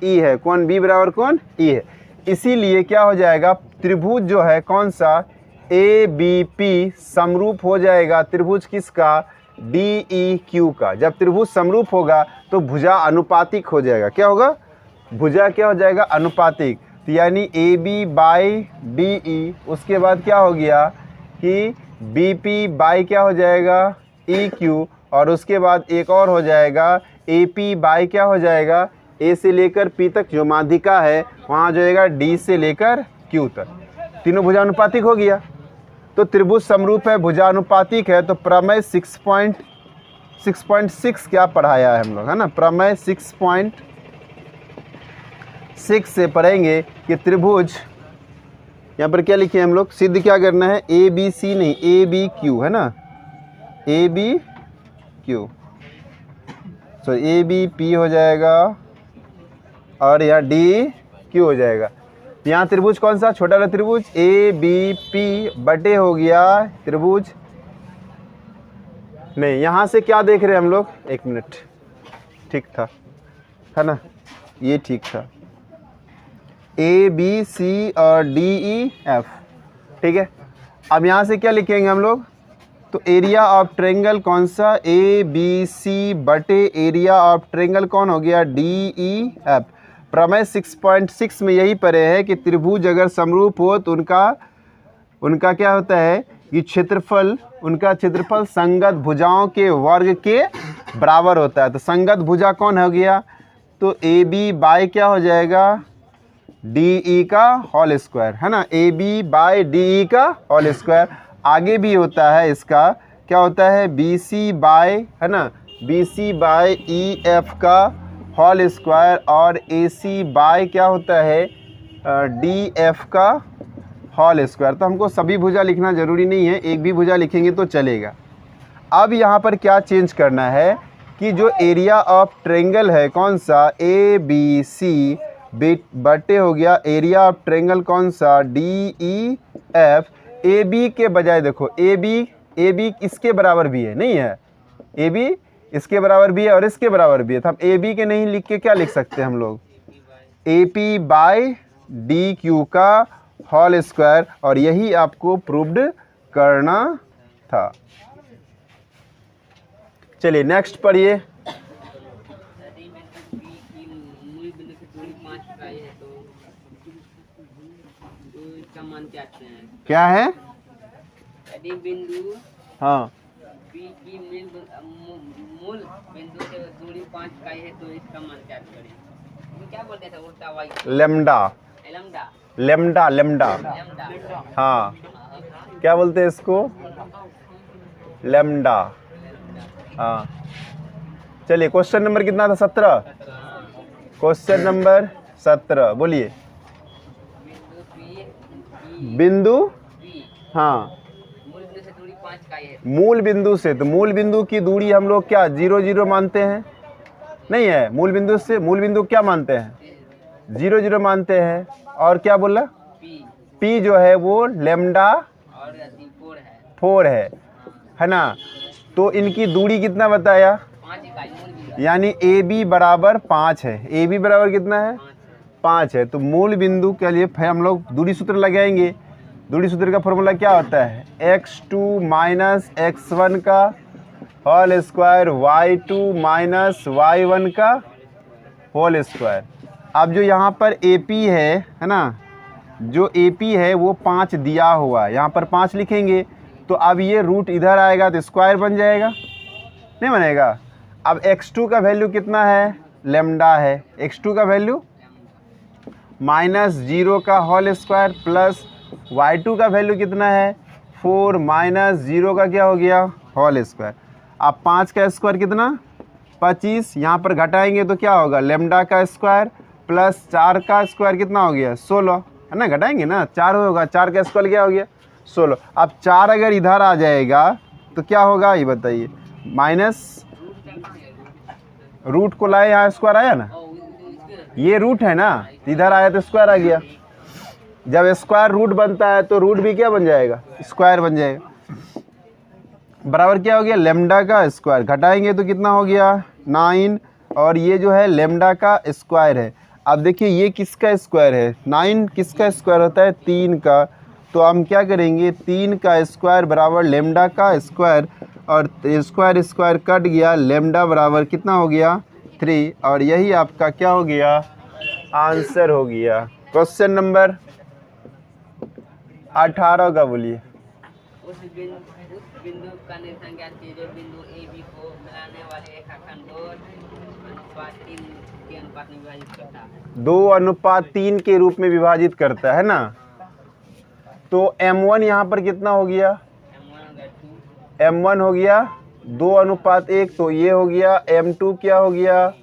E है, कोण B बराबर कोण E है। इसीलिए क्या हो जाएगा, त्रिभुज जो है कौन सा, ABP समरूप हो जाएगा त्रिभुज किसका, DEQ का। जब त्रिभुज समरूप होगा तो भुजा अनुपातिक हो जाएगा। क्या होगा, भुजा क्या हो जाएगा, अनुपातिक। तो यानी AB बाय DE, उसके बाद क्या हो गया कि BP बाय क्या हो जाएगा, EQ, और उसके बाद एक और हो जाएगा AP बाय क्या हो जाएगा, A से लेकर P तक जो माध्यिका है वहाँ जो जाएगा D से लेकर Q तक। तीनों भुजा अनुपातिक हो गया। तो त्रिभुज समरूप है, भुजा अनुपातिक है। तो प्रमेय 6.6 क्या पढ़ाया है हम लोग, है ना। प्रमेय 6.6 से पढ़ेंगे कि त्रिभुज, यहाँ पर क्या लिखे हम लोग, सिद्ध क्या करना है, ABC नहीं, ABQ है ना, ABQ। तो ABP हो जाएगा और यहाँ DQ हो जाएगा। यहाँ त्रिभुज कौन सा, छोटा वाला त्रिभुज ABP बटे हो गया त्रिभुज, नहीं यहाँ से क्या देख रहे हैं हम लोग, एक मिनट, ठीक था है ना, ये ठीक था, ABC और DEF, ठीक है। अब यहाँ से क्या लिखेंगे हम लोग, तो एरिया ऑफ ट्रायंगल कौन सा, ABC बटे एरिया ऑफ ट्रायंगल कौन हो गया, DEF। प्रमेय 6.6 में यही पढ़े हैं कि त्रिभुज अगर समरूप हो तो उनका क्या होता है कि क्षेत्रफल, उनका क्षेत्रफल संगत भुजाओं के वर्ग के बराबर होता है। तो संगत भुजा कौन हो गया, तो AB बाय क्या हो जाएगा, DE का होल स्क्वायर है ना, AB बाय DE का होल स्क्वायर। आगे भी होता है इसका, क्या होता है, BC बाय, है ना, BC बाय EF का होल स्क्वायर, और AC बाय क्या होता है, डी एफ का होल स्क्वायर। तो हमको सभी भुजा लिखना ज़रूरी नहीं है, एक भी भुजा लिखेंगे तो चलेगा। अब यहाँ पर क्या चेंज करना है कि जो एरिया ऑफ ट्रायंगल है कौन सा, ए बी सी बटे हो गया एरिया ऑफ ट्रायंगल कौन सा, D E F. A B के बजाय देखो ए बी इसके बराबर भी है, नहीं है, ए बी इसके बराबर भी है और इसके बराबर भी है। तो हम ए बी के नहीं लिख के क्या लिख सकते हैं हम लोग, A P by D Q का होल स्क्वायर। और यही आपको प्रूव्ड करना था। चलिए नेक्स्ट पढ़िए। यदि बिंदु P की मूल बिंदु से दूरी 5 इकाई है तो इसका मान क्या आते हैं? क्या है, यदि बिंदु हाँ P की मूल बिंदु से दूरी 5 इकाई है तो इसका मान क्या करें? वो क्या बोलते थे उल्टा Y, lambda lambda lambda lambda, lambda. हाँ क्या बोलते हैं इसको, लेमडा। हाँ चलिए क्वेश्चन नंबर कितना था, 17। क्वेश्चन नंबर 17 बोलिए। बिंदु P बिंदु, P हाँ मूल बिंदु से दूरी 5 इकाई है। मूल बिंदु से, तो मूल बिंदु की दूरी हम लोग क्या 0 0 मानते हैं, नहीं है, मूल बिंदु से मूल बिंदु क्या मानते हैं, 0 0 मानते हैं। और क्या बोला, P P जो है वो लेमडा और 4 है ना। तो इनकी दूरी कितना बताया, 5 इकाई मूल बिंदु, यानी ए बी बराबर 5 है। ए बी बराबर कितना है, 5 है। तो मूल बिंदु के लिए फिर हम लोग दूरी सूत्र लगाएंगे। दूरी सूत्र का फॉर्मूला क्या होता है, x2 माइनस x1 का whole square, y2 minus y1 का होल स्क्वायर। अब जो यहाँ पर AP है ना, जो AP है वो 5 दिया हुआ है, यहाँ पर 5 लिखेंगे। तो अब ये रूट इधर आएगा तो स्क्वायर बन जाएगा, नहीं बनेगा। अब x2 का वैल्यू कितना है, लेमडा है। x2 का वैल्यू -0 का होल स्क्वायर प्लस y2 का वैल्यू कितना है, 4 माइनस 0 का क्या हो गया, होल स्क्वायर। अब 5 का स्क्वायर कितना, 25। यहाँ पर घटाएंगे तो क्या होगा, लेमडा का स्क्वायर प्लस 4 का स्क्वायर कितना हो गया, 16 है ना। घटाएंगे ना, 4 होगा, 4 का स्क्वायर क्या हो गया, 16। अब 4 अगर इधर आ जाएगा तो क्या होगा ये बताइए, माइनस रूट को लाए, यहाँ स्क्वायर आया ना, ये रूट है ना, इधर आया तो स्क्वायर आ गया। जब स्क्वायर रूट बनता है तो रूट भी क्या बन जाएगा, स्क्वायर बन जाएगा। बराबर क्या हो गया, लेमडा का स्क्वायर। घटाएंगे तो कितना हो गया, 9। और ये जो है लेमडा का स्क्वायर है। अब देखिए ये किसका स्क्वायर है, 9 किसका स्क्वायर होता है, 3 का। तो हम क्या करेंगे, 3 का स्क्वायर बराबर लेमडा का स्क्वायर, और स्क्वायर स्क्वायर कट गया, लेमडा बराबर कितना हो गया, 3। और यही आपका क्या हो गया, आंसर हो गया। क्वेश्चन नंबर 18 का बोलिए। उस बिंदु का निरीक्षण ज्ञात कीजिए जो बिंदु ए बी को मिलाने वाले रेखाखंड 2:3 के अनुपात में विभाजित करता है। 2:3 के रूप में विभाजित करता है ना। तो M1 यहाँ पर कितना हो गया, M1 हो गया 2:1, तो ये हो गया। M2 क्या हो गया,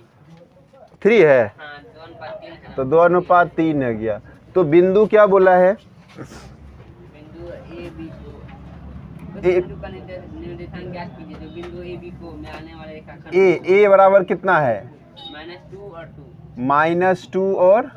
3 है, हाँ 2:3 है। तो 2:3 हो गया। तो बिंदु क्या बोला है, बिंदु ए बी को, उस ए- बिंदु का निर्देशांक ज्ञात कीजिए जो बिंदु ए बी को मिलाने वाले रेखाखंड ए बराबर कितना है, -2 और 2, -2 और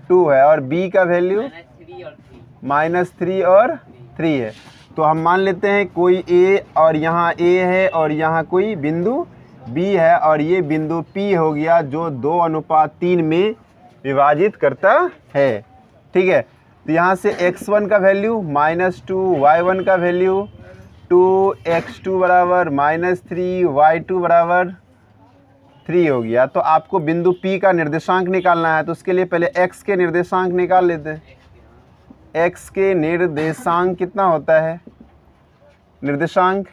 2 है, और B का वैल्यू -3 और 3। -3 और 3 है। तो हम मान लेते हैं कोई A और यहाँ A है और यहाँ कोई बिंदु B है, और ये बिंदु P हो गया जो 2:3 में विभाजित करता है। ठीक है, तो यहाँ से x1 का वैल्यू -2, y1 का वैल्यू 2, x2 बराबर -3, y2 बराबर 3 हो गया। तो आपको बिंदु P का निर्देशांक निकालना है, तो उसके लिए पहले x के निर्देशांक निकाल लेते हैं। x के निर्देशांक कितना होता है, निर्देशांक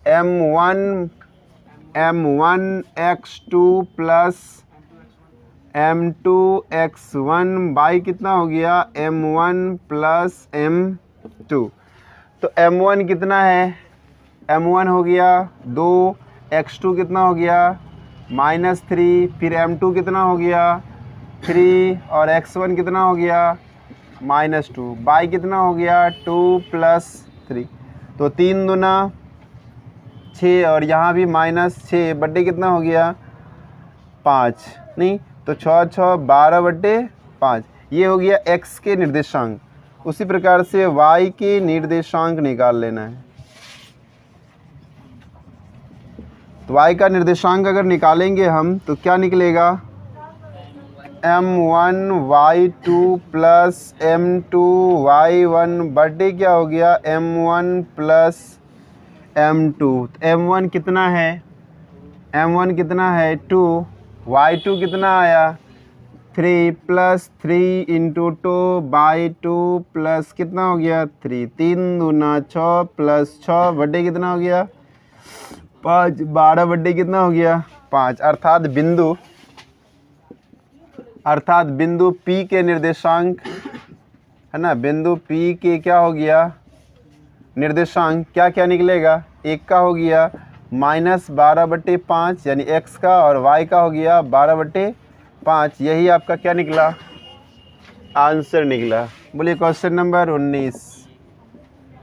m1 x2 plus m2 x1 by कितना हो गया, m1 प्लस m2। तो m1 कितना है, m1 हो गया 2, x2 कितना हो गया -3, फिर m2 कितना हो गया 3, और x1 कितना हो गया -2, बाई कितना हो गया 2 + 3, तो 3 दूना 6 और यहाँ भी -6 बट्टे कितना हो गया 5, नहीं तो 6 6 12/5, ये हो गया x के निर्देशांक। उसी प्रकार से y के निर्देशांक निकाल लेना है। तो y का निर्देशांक अगर निकालेंगे हम तो क्या निकलेगा m1 y2 + m2 y1 बटे क्या हो गया m1 + m2। m1 कितना है, m1 कितना है 2, y2 कितना आया 3 + 3 × 2/2 प्लस कितना हो गया 3, 3 दूना 6 + 6 बटे कितना हो गया 5, 12 बटे कितना हो गया 5। अर्थात बिंदु P के निर्देशांक है ना, बिंदु P के क्या हो गया निर्देशांक क्या क्या निकलेगा, एक का हो गया -12/5 यानी x का, और y का हो गया 12/5। यही आपका क्या निकला आंसर निकला। बोलिए क्वेश्चन नंबर 19।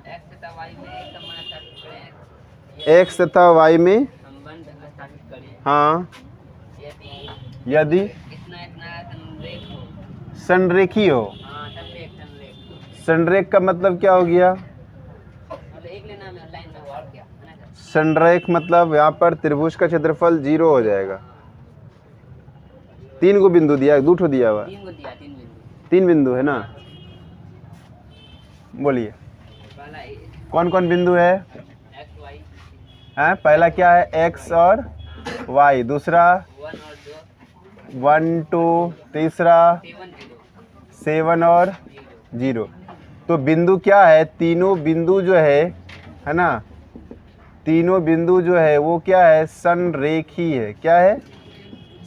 x तथा y में संबंध स्थापित करें। हाँ यदि इतना संरेख हो। संरेखी हो। हाँ, संरेख। संरेख का मतलब क्या हो गया, मतलब एक लेना में लाइन में और क्या है ना। संरेख मतलब यहाँ पर त्रिभुज का क्षेत्रफल 0 हो जाएगा। 3 को बिंदु दिया, 2 ठो दिया हुआ, 3 को दिया, 3 बिंदु है ना। बोलिए पहला कौन कौन बिंदु है, x y हैं पहला क्या है x और y, दूसरा 1 और 2 1 2, तीसरा 7 7 और 0। तो बिंदु क्या है, तीनों बिंदु जो है ना, तीनों बिंदु जो है वो क्या है संरेखी है। क्या है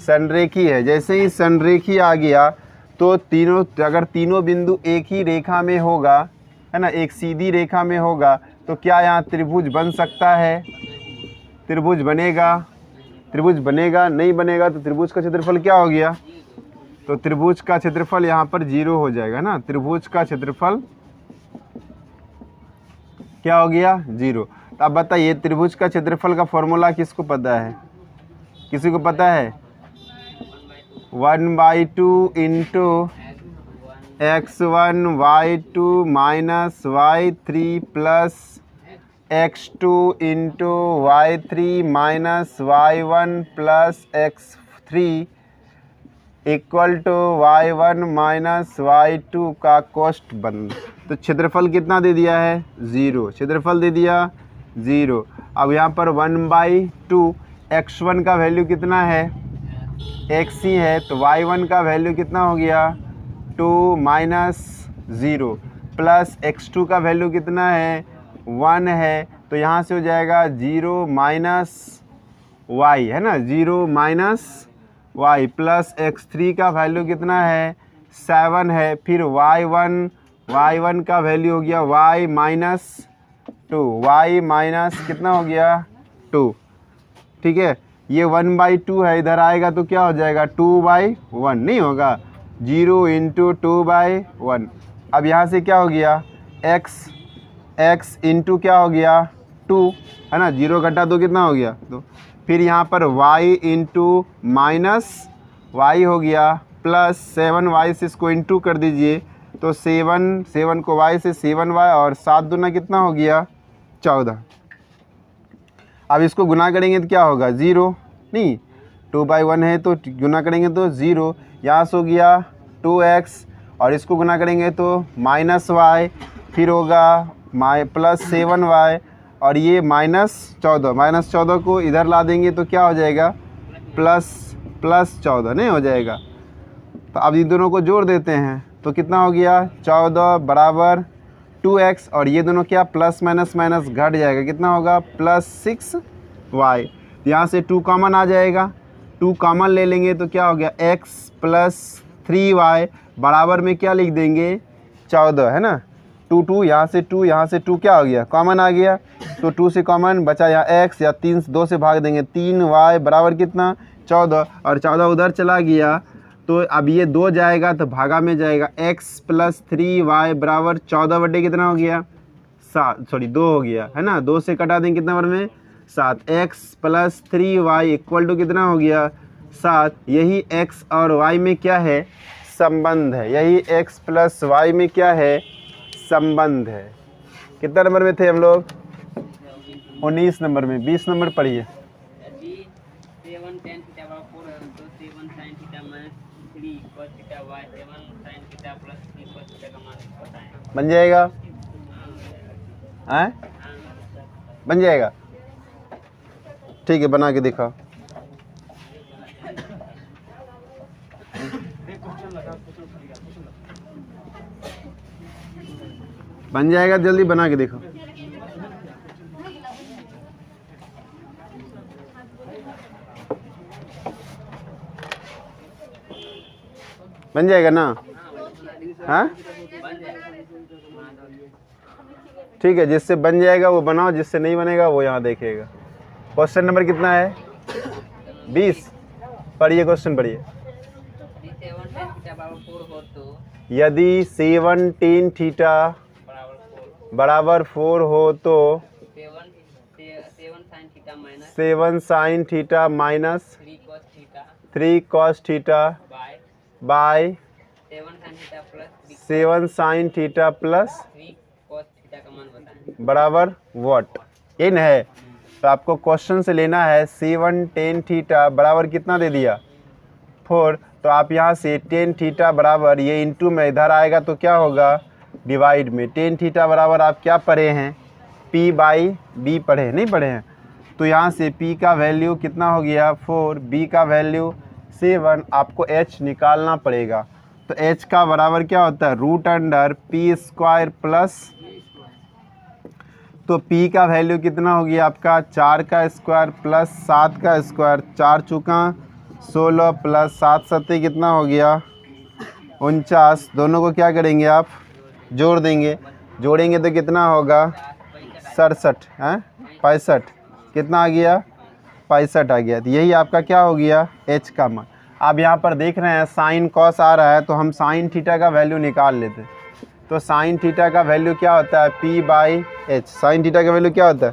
संरेखी है। जैसे ही संरेखी आ गया तो तीनों, अगर तीनों बिंदु एक ही रेखा में होगा है ना, एक सीधी रेखा में होगा तो क्या यहाँ त्रिभुज बन सकता है, त्रिभुज बनेगा, त्रिभुज बनेगा, नहीं बनेगा तो त्रिभुज का क्षेत्रफल क्या हो गया, तो त्रिभुज का क्षेत्रफल यहाँ पर 0 हो जाएगा ना। त्रिभुज का क्षेत्रफल क्या हो गया 0। तो अब बताइए त्रिभुज का क्षेत्रफल का फॉर्मूला किसको पता है, किसी को पता है 1/2 × x1 y2 - y3 plus x2 × y3 - y1 plus x3 equal to y1 - y2 का कोष्ठ बंद। तो क्षेत्रफल कितना दे दिया है 0, क्षेत्रफल दे दिया 0। अब यहाँ पर 1/2, x1 का वैल्यू कितना है x ही है, तो y1 का वैल्यू कितना हो गया 2 - 0 प्लस x2 का वैल्यू कितना है 1 है, तो यहाँ से हो जाएगा 0 - y है ना, 0 - y प्लस x3 का वैल्यू कितना है 7 है, फिर y1 का वैल्यू हो गया y - 2, y माइनस कितना हो गया 2। ठीक है, ये 1/2 है, इधर आएगा तो क्या हो जाएगा 2/1, नहीं होगा 0 × 2/1। अब यहाँ से क्या हो गया x इंटू क्या हो गया 2 है ना, 0 घटा तो कितना हो गया 2। फिर यहाँ पर y इंटू माइनस y हो गया प्लस 7y से इसको इंटू कर दीजिए तो 7 को y से 7y और 7 दूना कितना हो गया 14। अब इसको गुना करेंगे तो क्या होगा 0, नहीं 2/1 है तो गुना करेंगे तो 0, यहाँ से हो गया 2x और इसको गुना करेंगे तो -y, फिर होगा प्लस 7y और ये -14 को इधर ला देंगे तो क्या हो जाएगा प्लस 14, नहीं हो जाएगा। तो अब इन दोनों को जोड़ देते हैं तो कितना हो गया 14 बराबर 2x और ये दोनों क्या प्लस माइनस घट जाएगा, कितना होगा +6y। यहाँ से 2 कॉमन आ जाएगा, 2 कॉमन ले लेंगे तो क्या हो गया x प्लस 3y बराबर में क्या लिख देंगे 14 है ना। 2 यहाँ से 2 क्या हो गया कॉमन आ गया, तो 2 से कॉमन बचा यहाँ x या 3 2 से भाग देंगे 3y बराबर कितना 14 और 14 उधर चला गया तो अब ये 2 जाएगा तो भागा में जाएगा, x + 3y बराबर 14 बटे कितना हो गया 7, सॉरी 2 हो गया है ना, 2 से कटा देंगे कितना बार में 7, x + 3y = कितना हो गया 7। यही x और y में क्या है संबंध है, यही x + y में क्या है संबंध है। कितना नंबर में थे हम लोग 19 नंबर में। 20 नंबर पढ़िए। 7 tan theta बराबर 4 है तो 7 sin theta - 3 cos theta y 7 sin theta + 3 cos theta का मान बताएं। बन जाएगा हैं, बन जाएगा, ठीक है बना के दिखाओ। बन जाएगा, जल्दी बना के देखो। बन जाएगा ना, हाँ ठीक है, जिससे बन जाएगा वो बनाओ, जिससे नहीं बनेगा वो यहाँ देखेगा। क्वेश्चन नंबर कितना है 20। पढ़िए क्वेश्चन पढ़िए। यदि 7 tan थीटा बराबर 4 हो तो 7 sin theta minus 3 cos theta by 7 sin theta plus 3 cos theta का मान बताएं बराबर व्हाट, ये न है। तो आपको क्वेश्चन से लेना है 7 tan थीटा बराबर कितना दे दिया 4, तो आप यहाँ से tan थीटा बराबर ये इंटू में इधर आएगा तो क्या होगा डिवाइड में। tan थीटा बराबर आप क्या पढ़े हैं p/b पढ़े, नहीं पढ़े हैं, तो यहाँ से p का वैल्यू कितना हो गया 4, b का वैल्यू 7, आपको h निकालना पड़ेगा। तो h का बराबर क्या होता है √p² प्लस, तो p का वैल्यू कितना हो गया आपका 4 का स्क्वायर प्लस 7 का स्क्वायर, 4 चौका 16 प्लस 7 सत्ते कितना हो गया 49। दोनों को क्या करेंगे आप जोड़ देंगे, जोड़ेंगे तो कितना होगा 67 हैं 65, कितना आ गया 65 आ गया। तो यही आपका क्या हो गया h का मान। आप यहाँ पर देख रहे हैं साइन कॉस आ रहा है तो हम साइन थीटा का वैल्यू निकाल लेते हैं। तो साइन थीटा का वैल्यू क्या होता है p/h, साइन थीटा का वैल्यू क्या होता है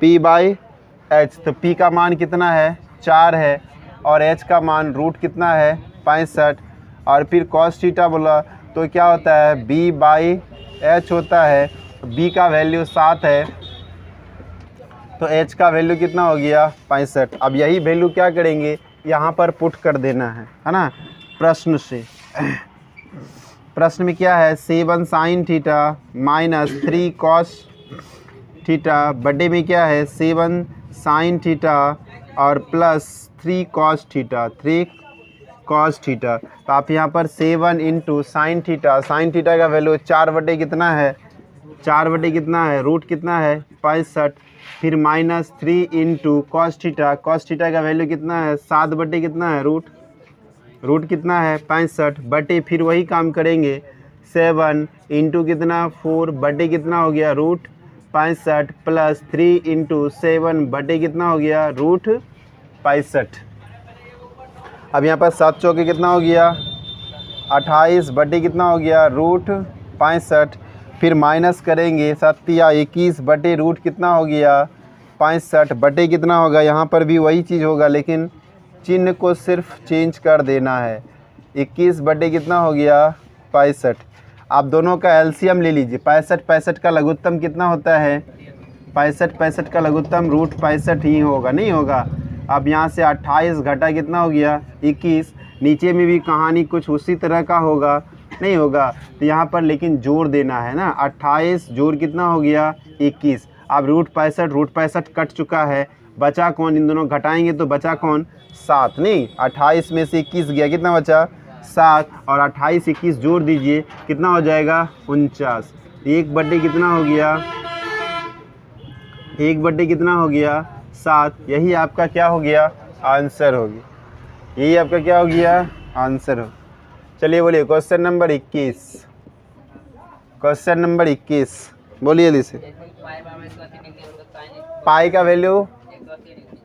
p/h। तो p का मान कितना है 4 है और h का मान रूट कितना है 65, और फिर कॉस थीटा बोला तो क्या होता है b/h होता है, b का वैल्यू 7 है तो h का वैल्यू कितना हो गया 65। अब यही वैल्यू क्या करेंगे यहाँ पर पुट कर देना है ना प्रश्न से। प्रश्न में क्या है 7 sin theta minus 3 cos theta बटे में क्या है 7 sin थीटा और plus 3 cos theta, 3 cos theta. तो आप यहाँ पर 7 into sine theta, sign theta का वैल्यू 4 बटे कितना है 4 बटे कितना है रूट कितना है 65, फिर minus 3 into cos theta, cos theta का वैल्यू कितना है 7 बटे कितना है रूट कितना है 65 बटे, फिर वही काम करेंगे 7 इंटू कितना 4 बटे कितना हो गया रूट 65 प्लस 3 इंटू 7 बटे कितना हो गया रूट 65। अब यहाँ पर 7 चौके कितना हो गया 28 बटे कितना हो गया रूट 65, फिर माइनस करेंगे 7 या 21 बटे रूट कितना हो गया 65 बटे कितना होगा, यहाँ पर भी वही चीज़ होगा लेकिन चिन्ह को सिर्फ चेंज कर देना है। 21 बटे कितना हो गया 65। आप दोनों का एलसीएम ले लीजिए, 65 का लघुत्तम कितना होता है 65 का लघुत्तम रूट 65 ही होगा, नहीं होगा। अब यहाँ से 28 घटा कितना हो गया 21, नीचे में भी कहानी कुछ उसी तरह का होगा, नहीं होगा। तो यहाँ पर लेकिन जोड़ देना है ना, 28 जोड़ कितना हो गया 21। अब रूट 65 कट चुका है, बचा कौन, इन दोनों घटाएंगे तो बचा कौन 7, नहीं 28 में से 21 गया, कितना बचा 7, और 28 21 जोड़ दीजिए कितना हो जाएगा 49। 1 बटे कितना हो गया 1 बटे कितना हो गया 7। यही आपका क्या हो गया आंसर होगी, यही आपका क्या हो गया आंसर हो। चलिए बोलिए क्वेश्चन नंबर 21, क्वेश्चन नंबर 21 बोलिए जल्दी से। पाई का वैल्यू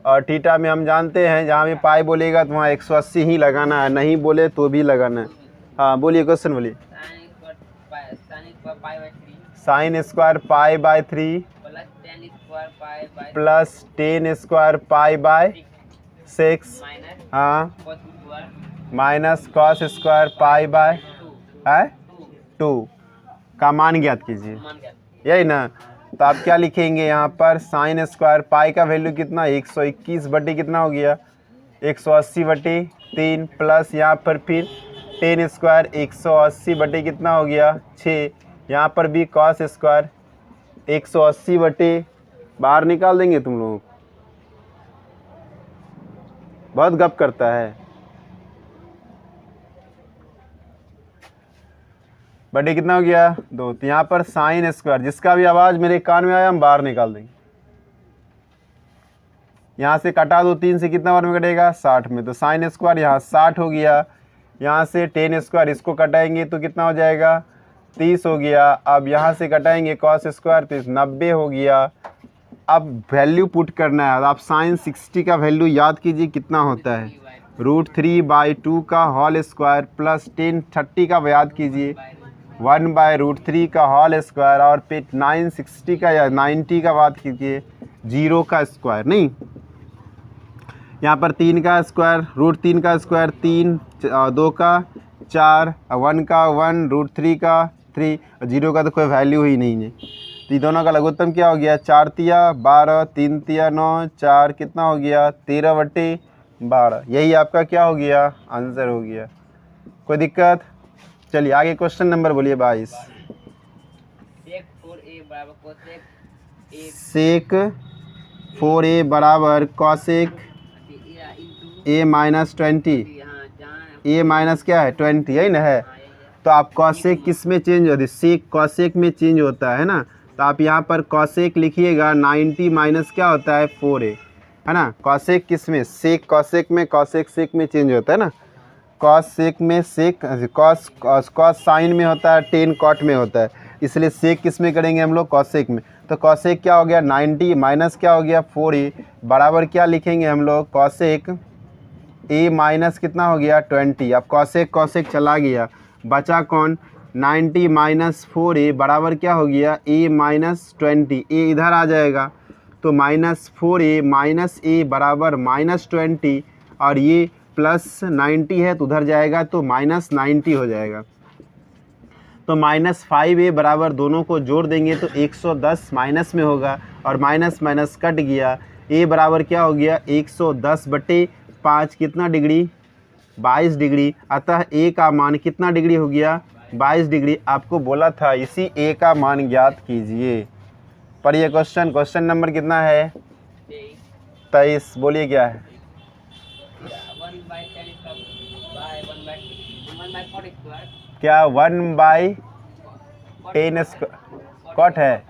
और थीटा में हम जानते हैं जहाँ भी पाई बोलेगा तो वहाँ 180 ही लगाना है, नहीं बोले तो भी लगाना है। हाँ बोलिए, क्वेश्चन बोलिए। Sine square pi by 3 sin² pi by 3 plus ten square pi by plus tan² pi by 6 minus हाँ cos square minus cos² pi by 2 का मान ज्ञात कीजिए, मान गया। यही ना। तो आप क्या लिखेंगे यहाँ पर, sin² पाई का वैल्यू कितना 121 बटे कितना हो गया 180 बटे 3 प्लस यहाँ पर फिर tan² 180 बटे कितना हो गया 6, यहाँ पर भी cos² 180 बटे, बाहर निकाल देंगे तुम लोग, बहुत गप करता है। बटे कितना हो गया 2, तो यहाँ पर sin² जिसका भी आवाज़ मेरे कान में आया हम बाहर निकाल देंगे। यहाँ से कटा दो 3 से कितना बार में कटेगा 60 में, तो sin² यहाँ 60 हो गया। यहाँ से tan² इसको कटाएंगे तो कितना हो जाएगा 30 हो गया। अब यहाँ से कटाएंगे cos² तो 90 हो गया। अब वैल्यू पुट करना है, आप sin 60 का वैल्यू याद कीजिए कितना होता है √3/2 का होल स्क्वायर प्लस tan 30 का याद कीजिए 1/√3 का होल स्क्वायर और फिर 960 का या 90 का बात कीजिए 0 का स्क्वायर, नहीं यहाँ पर 3 का स्क्वायर √3 का स्क्वायर 3 2 का 4 1 का 1 √3 का 3 0 का तो कोई वैल्यू ही नहीं है। तो ये दोनों का लघुत्तम क्या हो गया 4 तिया 12 3 तिया 9 4 कितना हो गया 13 बटे 12, यही आपका क्या हो गया आंसर हो गया। कोई दिक्कत? चलिए आगे क्वेश्चन नंबर बोलिए 22। सेक 4a बराबर कोसेक सेक 4a बराबर कॉसेक a - 20, a माइनस क्या है 20, यही ना है। तो आप कॉसेक किस में चेंज होती है, सेक कॉसेक में चेंज होता है ना। तो आप यहाँ पर कॉसेक लिखिएगा 90 माइनस क्या होता है 4a, है ना। कॉसेक किस में, सेक कॉसेक में, कॉसेक सेक में चेंज होता है ना। कॉस सेक में सेक, कॉस साइन में होता है, टेन कॉट में होता है, इसलिए सेक किस में करेंगे हम लोग कॉसेक में। तो कॉसेक क्या हो गया 90 माइनस क्या हो गया 4a बराबर क्या लिखेंगे हम लोग कॉसेक a माइनस कितना हो गया 20। अब कॉसेक कॉसेक चला गया, बचा कौन 90 माइनस 4a बराबर क्या हो गया a माइनस 20, a इधर आ जाएगा तो माइनस 4a माइनस a बराबर माइनस 20 और ये प्लस 90 है तो उधर जाएगा तो माइनस 90 हो जाएगा। तो माइनस 5a बराबर दोनों को जोड़ देंगे तो 110 माइनस में होगा और माइनस माइनस कट गया, a बराबर क्या हो गया 110 बटे 5 कितना डिग्री 22 डिग्री। अतः a का मान कितना डिग्री हो गया 22 डिग्री। आपको बोला था इसी a का मान ज्ञात कीजिए। पर ये क्वेश्चन नंबर कितना है 23, बोलिए क्या है। 1/10 क्या 1/10 कॉट है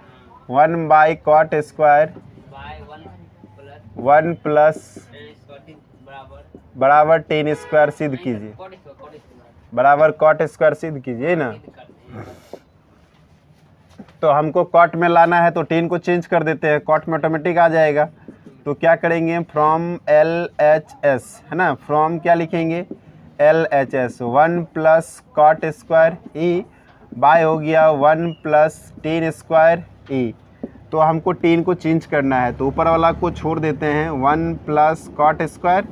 1/cot² 1 प्लस बराबर tan² सिद्ध कीजिए, बराबर cot² सिद्ध कीजिए ना। तो हमको कॉट में लाना है तो टेन को चेंज कर देते हैं, कॉट में ऑटोमेटिक आ जाएगा। तो क्या करेंगे फ्रॉम LHS, है ना, फ्रॉम क्या लिखेंगे LHS 1 plus cot² e bye हो गया 1 प्लस tan² e। तो हमको टेन को चेंज करना है तो ऊपर वाला को छोड़ देते हैं 1 प्लस cot²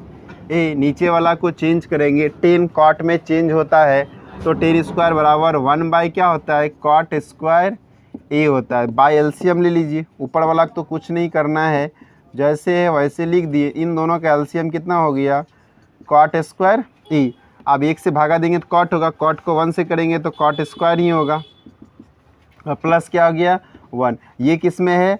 e, नीचे वाला को चेंज करेंगे, टेन कॉट में चेंज होता है तो tan² बराबर 1 बाई क्या होता है cot² ए होता है। बाय एलसीएम ले लीजिए, ऊपर वाला तो कुछ नहीं करना है, जैसे है वैसे लिख दिए। इन दोनों का एलसीएम कितना हो गया cot² ई। अब 1 से भागा देंगे तो कॉट होगा, कॉट को 1 से करेंगे तो cot² ही होगा और प्लस क्या हो गया 1। ये किस में है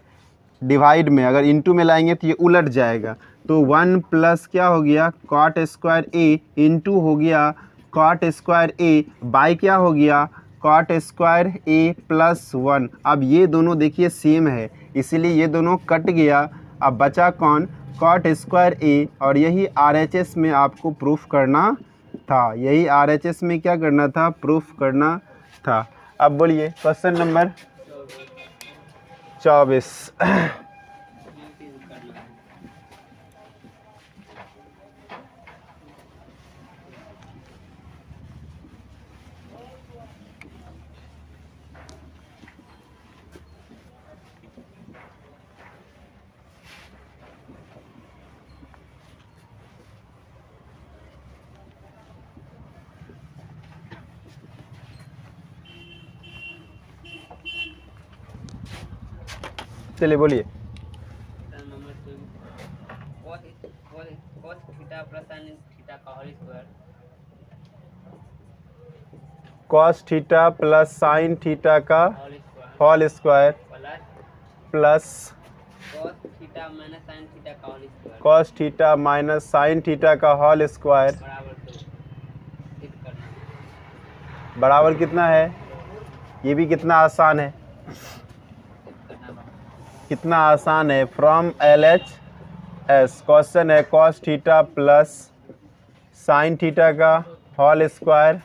डिवाइड में, अगर इनटू में लाएंगे तो ये उलट जाएगा। तो 1 प्लस क्या हो गया cot² ए इंटू हो गया cot² ए बाई क्या हो गया cot² ए प्लस 1। अब ये दोनों देखिए सेम है इसीलिए ये दोनों कट गया। अब बचा कौन cot² ए और यही RHS में आपको प्रूफ करना था, यही RHS में क्या करना था प्रूफ करना था। अब बोलिए क्वेश्चन नंबर 24। चलिए बोलिए। Question number 2 cos theta plus sin theta का whole square cos theta plus sine theta का whole square plus cos theta minus sin theta का whole square cos theta minus sine theta का whole square बराबर 2 सिद्ध करना बराबर कितना है? ये भी कितना आसान है, कितना आसान है। फ्रॉम LHS क्वेश्चन है cos theta plus sine theta का होल स्क्वायर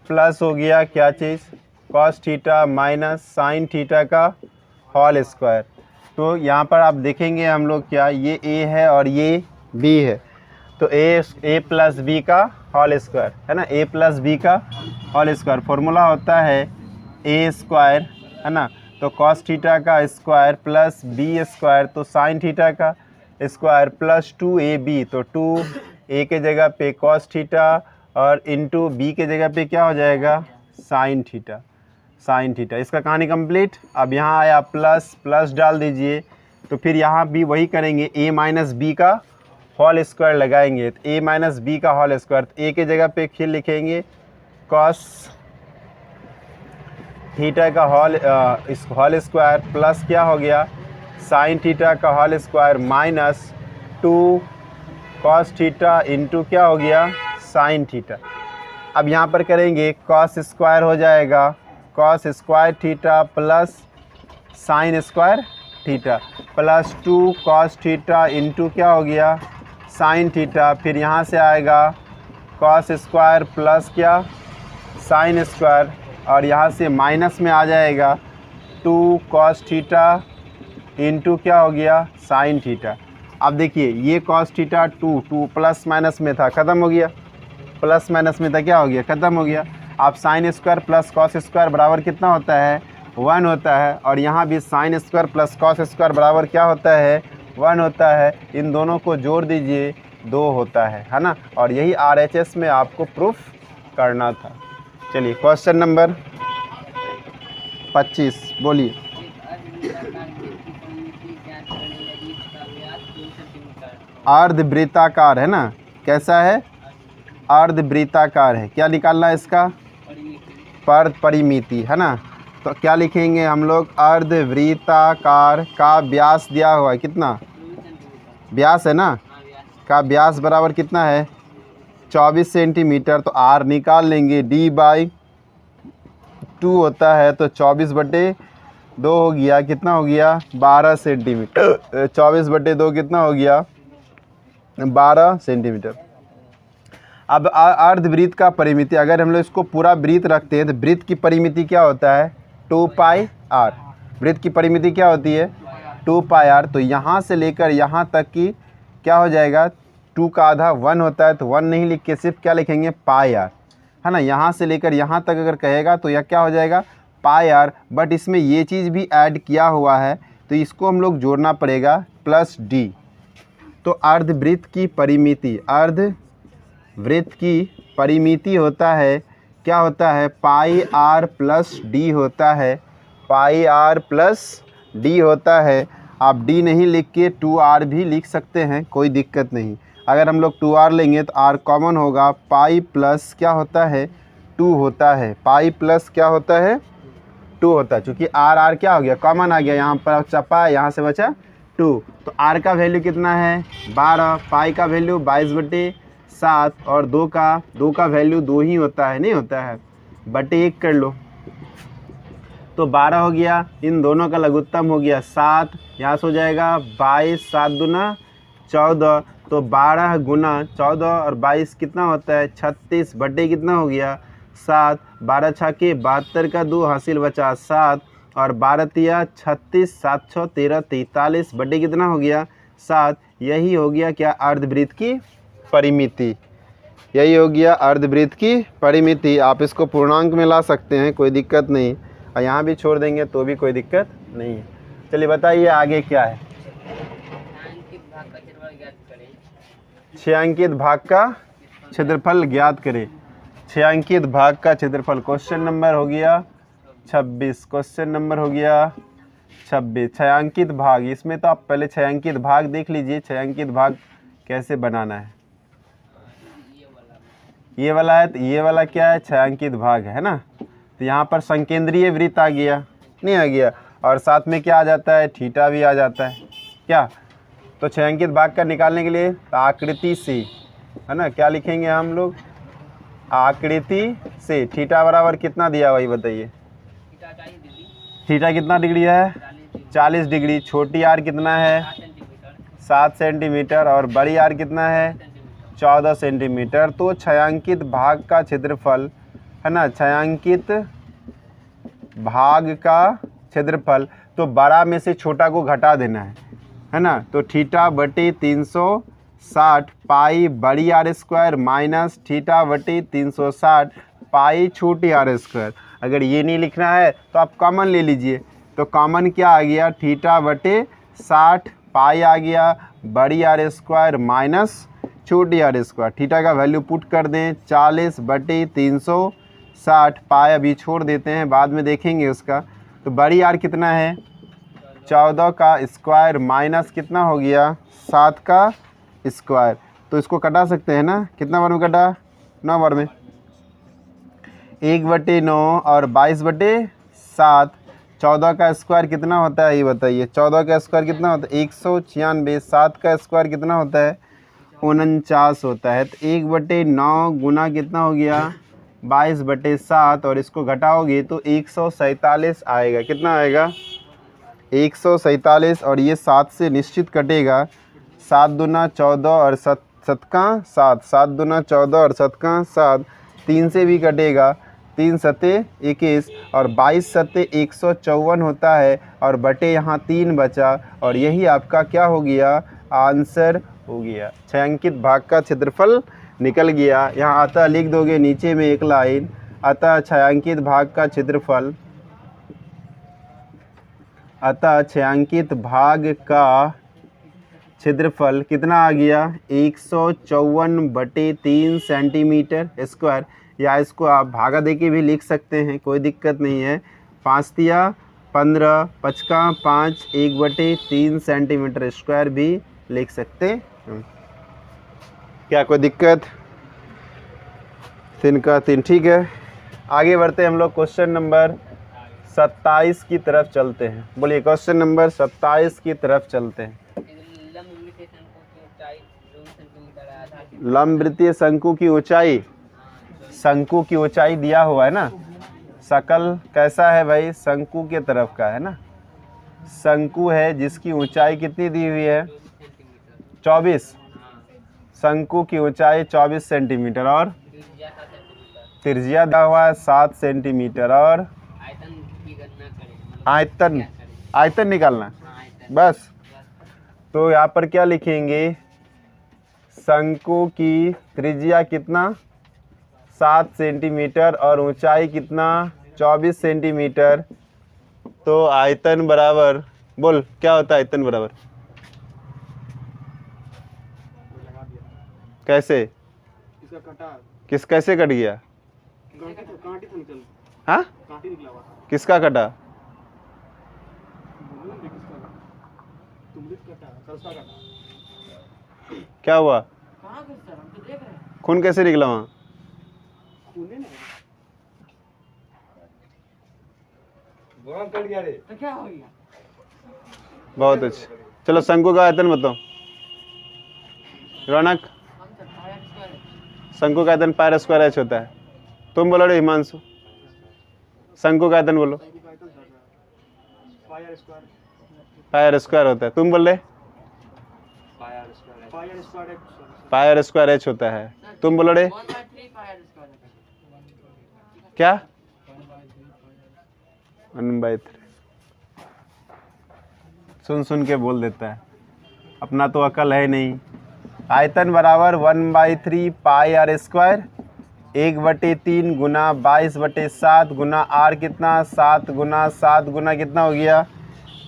प्लस हो गया क्या चीज़, cos theta minus sine theta का होल स्क्वायर। तो यहाँ पर आप देखेंगे हम लोग क्या, ये A है और ये B है, तो A प्लस बी का होल स्क्वायर है ना, A प्लस बी का होल स्क्वायर। फॉर्मूला होता है A स्क्वायर है ना, तो कॉस थीटा का स्क्वायर प्लस B स्क्वायर, तो साइन थीटा का स्क्वायर प्लस 2AB, तो 2A के जगह पे कॉस थीटा और इंटू B के जगह पे क्या हो जाएगा, साइन थीटा। साइन थीटा, इसका कहानी कंप्लीट। अब यहाँ आया प्लस, प्लस डाल दीजिए, तो फिर यहाँ भी वही करेंगे, A माइनस बी का होल स्क्वायर लगाएंगे, तो A माइनस बी का होल स्क्वायर, तो A के जगह पे फिर लिखेंगे कॉस थीटा का होल स्क्वायर प्लस क्या हो गया, साइन थीटा का whole square minus 2 cos theta into क्या हो गया, साइन थीटा। अब यहाँ पर करेंगे कॉस स्क्वायर हो जाएगा cos square theta plus sine square theta plus 2 cos theta into क्या हो गया, साइन थीटा। फिर यहाँ से आएगा कॉस स्क्वायर प्लस क्या, साइन स्क्वायर, और यहाँ से माइनस में आ जाएगा 2 कॉस थीटा इंटू क्या हो गया, साइन थीटा। अब देखिए ये कॉस थीटा 2 प्लस माइनस में था, ख़त्म हो गया, प्लस माइनस में था, क्या हो गया, ख़त्म हो गया। अब sine square plus cos square बराबर कितना होता है, 1 होता है, और यहाँ भी sine square plus cos square बराबर क्या होता है, 1 होता है। इन दोनों को जोड़ दीजिए, 2 होता है ना, और यही RHS में आपको प्रूफ करना था। चलिए क्वेश्चन नंबर 25 बोलिए। अर्धवृत्ताकार है ना, कैसा है, अर्धवृत्ताकार है। क्या निकालना है इसका, परिमिति है ना, तो क्या लिखेंगे हम लोग, अर्धवृत्ताकार का व्यास दिया हुआ है, कितना व्यास है ना, का व्यास बराबर कितना है, 24 सेंटीमीटर। तो R निकाल लेंगे, D/2 होता है, तो 24/2 हो गया, कितना हो गया, 12 सेंटीमीटर। 24/2 कितना हो गया, 12 सेंटीमीटर। अब अर्धवृत्त का परिमिति, अगर हम लोग इसको पूरा वृत्त रखते हैं तो वृत्त की परिमिति क्या होता है, 2πr। वृत्त की परिमिति क्या होती है, 2πr। तो यहाँ से लेकर यहाँ तक की क्या हो जाएगा, 2 का आधा 1 होता है, तो 1 नहीं लिख के सिर्फ क्या लिखेंगे, πr है ना। यहाँ से लेकर यहाँ तक अगर कहेगा तो यह क्या हो जाएगा, πr। बट इसमें ये चीज़ भी ऐड किया हुआ है, तो इसको हम लोग जोड़ना पड़ेगा, प्लस d। तो अर्धवृत्त की परिमिति, अर्धवृत्त की परिमिति होता है, क्या होता है, πr प्लस d होता है, πr प्लस d होता है। आप d नहीं लिख के 2r भी लिख सकते हैं, कोई दिक्कत नहीं। अगर हम लोग 2r लेंगे तो r कॉमन होगा, पाई प्लस क्या होता है, 2 होता है, पाई प्लस क्या होता है, 2 होता है। चूँकि r क्या हो गया, कॉमन आ गया, यहाँ पर चपा, यहाँ से बचा 2, तो r का वैल्यू कितना है, 12, पाई का वैल्यू 22/7, और 2 का वैल्यू 2 ही होता है, नहीं होता है, बटे 1 कर लो, तो 12 हो गया। इन दोनों का लघुत्तम हो गया 7, यहाँ से हो जाएगा 22, 7 दूना 14, तो 12 गुना 14 और 22 कितना होता है, 36, बटे कितना हो गया, 7, 12 छाके 72 का 2 हासिल बचा 7, और 12 तिया 36, 7 6 13 43, बटे कितना हो गया, 7। यही हो गया क्या, अर्धवृत्त की परिमिति, यही हो गया अर्धवृत्त की परिमिति। आप इसको पूर्णांक में ला सकते हैं, कोई दिक्कत नहीं, और यहाँ भी छोड़ देंगे तो भी कोई दिक्कत नहीं है। चलिए बताइए आगे क्या है, 6 अंकित भाग का क्षेत्रफल ज्ञात करें। 6 अंकित भाग का क्षेत्रफल, क्वेश्चन नंबर हो गया 26, क्वेश्चन नंबर हो गया 26। छायांकित भाग, इसमें तो आप पहले छायांकित भाग देख लीजिए, छायांकित भाग कैसे बनाना है। ये वाला है, तो ये वाला क्या है, छायांकित भाग है ना। तो यहाँ पर संकेंद्रीय वृत्त आ गया, नहीं आ गया, और साथ में क्या आ जाता है, थीटा भी आ जाता है क्या। तो छायांकित भाग का निकालने के लिए आकृति से, है ना, क्या लिखेंगे हम लोग, आकृति से। थीटा बराबर कितना दिया हुआ ये बताइए, थीटा कितना डिग्री है, 40 डिग्री। छोटी आर कितना है, 7 सेंटीमीटर, और बड़ी आर कितना है, 14 सेंटीमीटर। तो छायांकित भाग का क्षेत्रफल, है ना, छायांकित भाग का क्षेत्रफल, तो बड़ा में से छोटा को घटा देना है ना। तो थीटा बटे 360 पाई बड़ी आर स्क्वायर माइनस थीटा बटे 360 पाई छोटी आर स्क्वायर। अगर ये नहीं लिखना है तो आप कॉमन ले लीजिए। तो कॉमन क्या आ गया, थीटा बटे 60 पाई आ गया बड़ी आर स्क्वायर माइनस छोटी आर स्क्वायर। थीटा का वैल्यू पुट कर दें, 40 बटे 360 पाई अभी छोड़ देते हैं, बाद में देखेंगे उसका। तो बड़ी आर कितना है, 14 का स्क्वायर माइनस कितना हो गया, 7 का स्क्वायर। तो इसको कटा सकते हैं ना, कितना बार में कटा, 9 बार में। 1/9 और 22/7। 14 का स्क्वायर कितना होता है ये बताइए, 14 का स्क्वायर कितना होता है, 196। 7 का स्क्वायर कितना होता है, 49 होता है। तो 1/9 गुना कितना हो गया, 22/7, और इसको घटाओगे तो 147 आएगा। कितना आएगा, 147। और ये 7 से निश्चित कटेगा, 7 दूना 14 और 7 का 7, 7 दूना 14 और 7 का 7, 3 से भी कटेगा, 3 सते 21 और 22 सते 154 होता है, और बटे यहाँ 3 बचा, और यही आपका क्या हो गया, आंसर हो गया। छायांकित भाग का क्षेत्रफल निकल गया। यहाँ अतः लिख दोगे नीचे में एक लाइन, अतः छायांकित भाग का क्षेत्रफल, अतः छायांकित भाग का क्षेत्रफल कितना आ गया, 154/3 सेंटीमीटर स्क्वायर। या इसको आप भागा देके भी लिख सकते हैं, कोई दिक्कत नहीं है। 5 तिया 15, 5 का 5, 1/3 सेंटीमीटर स्क्वायर भी लिख सकते हैं। क्या कोई दिक्कत, 3 का 3, ठीक है। आगे बढ़ते हैं हम लोग, क्वेश्चन नंबर 27 की तरफ चलते हैं। बोलिए, क्वेश्चन नंबर 27 की तरफ चलते हैं। लंबवृत्तीय शंकु की ऊंचाई, शंकु की ऊंचाई दिया हुआ है ना। शकल कैसा है भाई, शंकु के तरफ का है ना। शंकु है जिसकी ऊंचाई कितनी दी हुई है, 24। शंकु की ऊंचाई 24 सेंटीमीटर, और त्रिज्या दिया हुआ है 7 सेंटीमीटर, और आयतन, आयतन निकालना बस। तो यहाँ पर क्या लिखेंगे, शंकु की त्रिज्या कितना, 7 सेंटीमीटर, और ऊंचाई कितना, 24 सेंटीमीटर। तो आयतन बराबर, बोल क्या होता है आयतन बराबर, कैसे, किस कैसे कट गया, हाँ किसका कटा, क्या हुआ, खून कैसे निकला वहाँ, तो क्या हो गया, बहुत अच्छा। चलो शंकु का आयतन बताओ रौनक। शंकु का आयतन पायर स्क्वायर एच होता है। तुम बोलो रे हिमांशु, शंकु का आयतन बोलो, पायर स्क्वायर होता है। तुम बोल रहे पायर स्क्वायर एच होता है। तुम बोलो रे क्या, 1/3। सुन सुन के बोल देता है, अपना तो अकल है नहीं। आयतन बराबर 1/3 पाई आर स्क्वायर, 1/3 गुना 22/7 गुना आर कितना, 7 गुना 7 गुना कितना हो गया,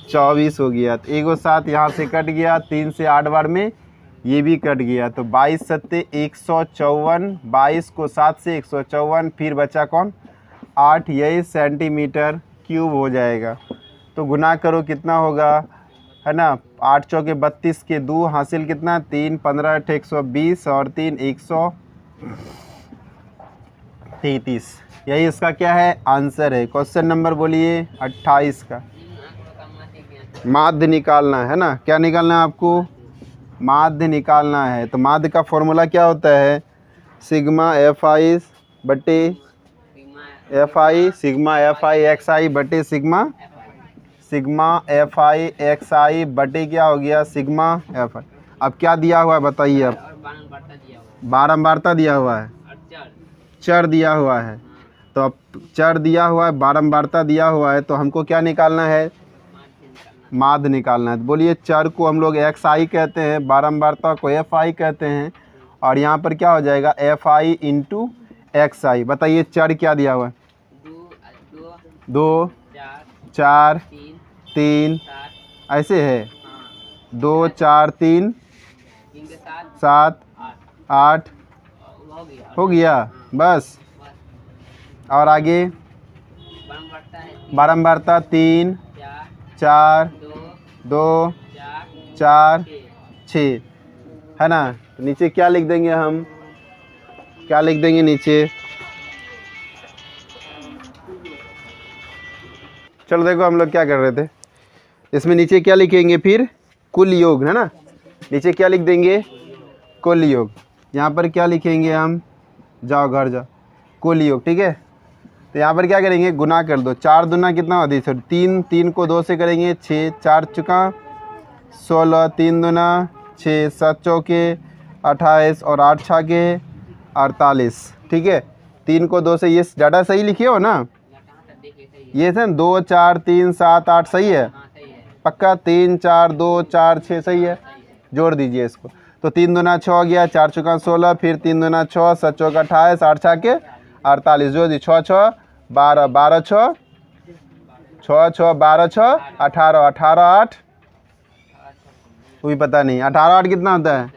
24 हो गया। तो एगो 7 यहाँ से कट गया, 3 से 8 बार में ये भी कट गया। तो 22 सत्ते 154, 22 को 7 से 154, फिर बचा कौन, 8, यही सेंटीमीटर क्यूब हो जाएगा। तो गुना करो कितना होगा, है ना। 8 चौके 32 के 2 हासिल कितना 3, 15 8 120 और 3 133। यही इसका क्या है आंसर है। क्वेश्चन नंबर बोलिए 28 का। माध्य निकालना है ना, क्या निकालना है आपको, माध्य निकालना है। तो माध्य का फॉर्मूला क्या होता है, सिग्मा एफ आई बटे F I, sigma F I X I बटे sigma F I X I बटे क्या हो गया सिग्मा एफ आई। अब क्या दिया हुआ है बताइए, अब बारंबारता दिया हुआ है, चर दिया हुआ है। तो अब चर दिया हुआ है, बारंबारता दिया हुआ है, तो हमको क्या निकालना है, माध्य निकालना है। तो बोलिए चर को हम लोग एक्स आई कहते हैं, बारंबारता को एफ आई कहते हैं, और यहाँ पर क्या हो जाएगा एफ आई इंटू एक्स आई। बताइए चर क्या दिया हुआ है, 2 4 3 ऐसे है, 2 4 3 7 8 हो गया बस। और आगे बारंबारता 3 4 2 4 6 है ना। तो नीचे क्या लिख देंगे हम, क्या लिख देंगे नीचे, चलो देखो हम लोग क्या कर रहे थे, इसमें नीचे क्या लिखेंगे फिर कुल योग है ना। नीचे क्या लिख देंगे कुल योग, यहाँ पर क्या लिखेंगे हम, जाओ घर जाओ, कुल योग ठीक है। तो यहाँ पर क्या करेंगे गुना कर दो, 4 दूना कितना होती है 3, 3 को 2 से करेंगे 6, 4 चुका 16, 3 दूना 6, 7 चौके 28 और 8 छाके 48 ठीक है। 3 को 2 से, ये ज़्यादा सही लिखे हो ना, ये है 2 4 3 7 8 सही है पक्का, 3 4 2 4 6 सही है, जोड़ दीजिए इसको। तो 3 दूना 6 हो गया, 4 चौका 16, फिर 3 दूना 6, 7 चौका 28, 8 छाके 48, जो दी 6 6 12, 12 6 6 6 12 6 18, 18 8 कोई पता नहीं, 18 8 कितना होता है,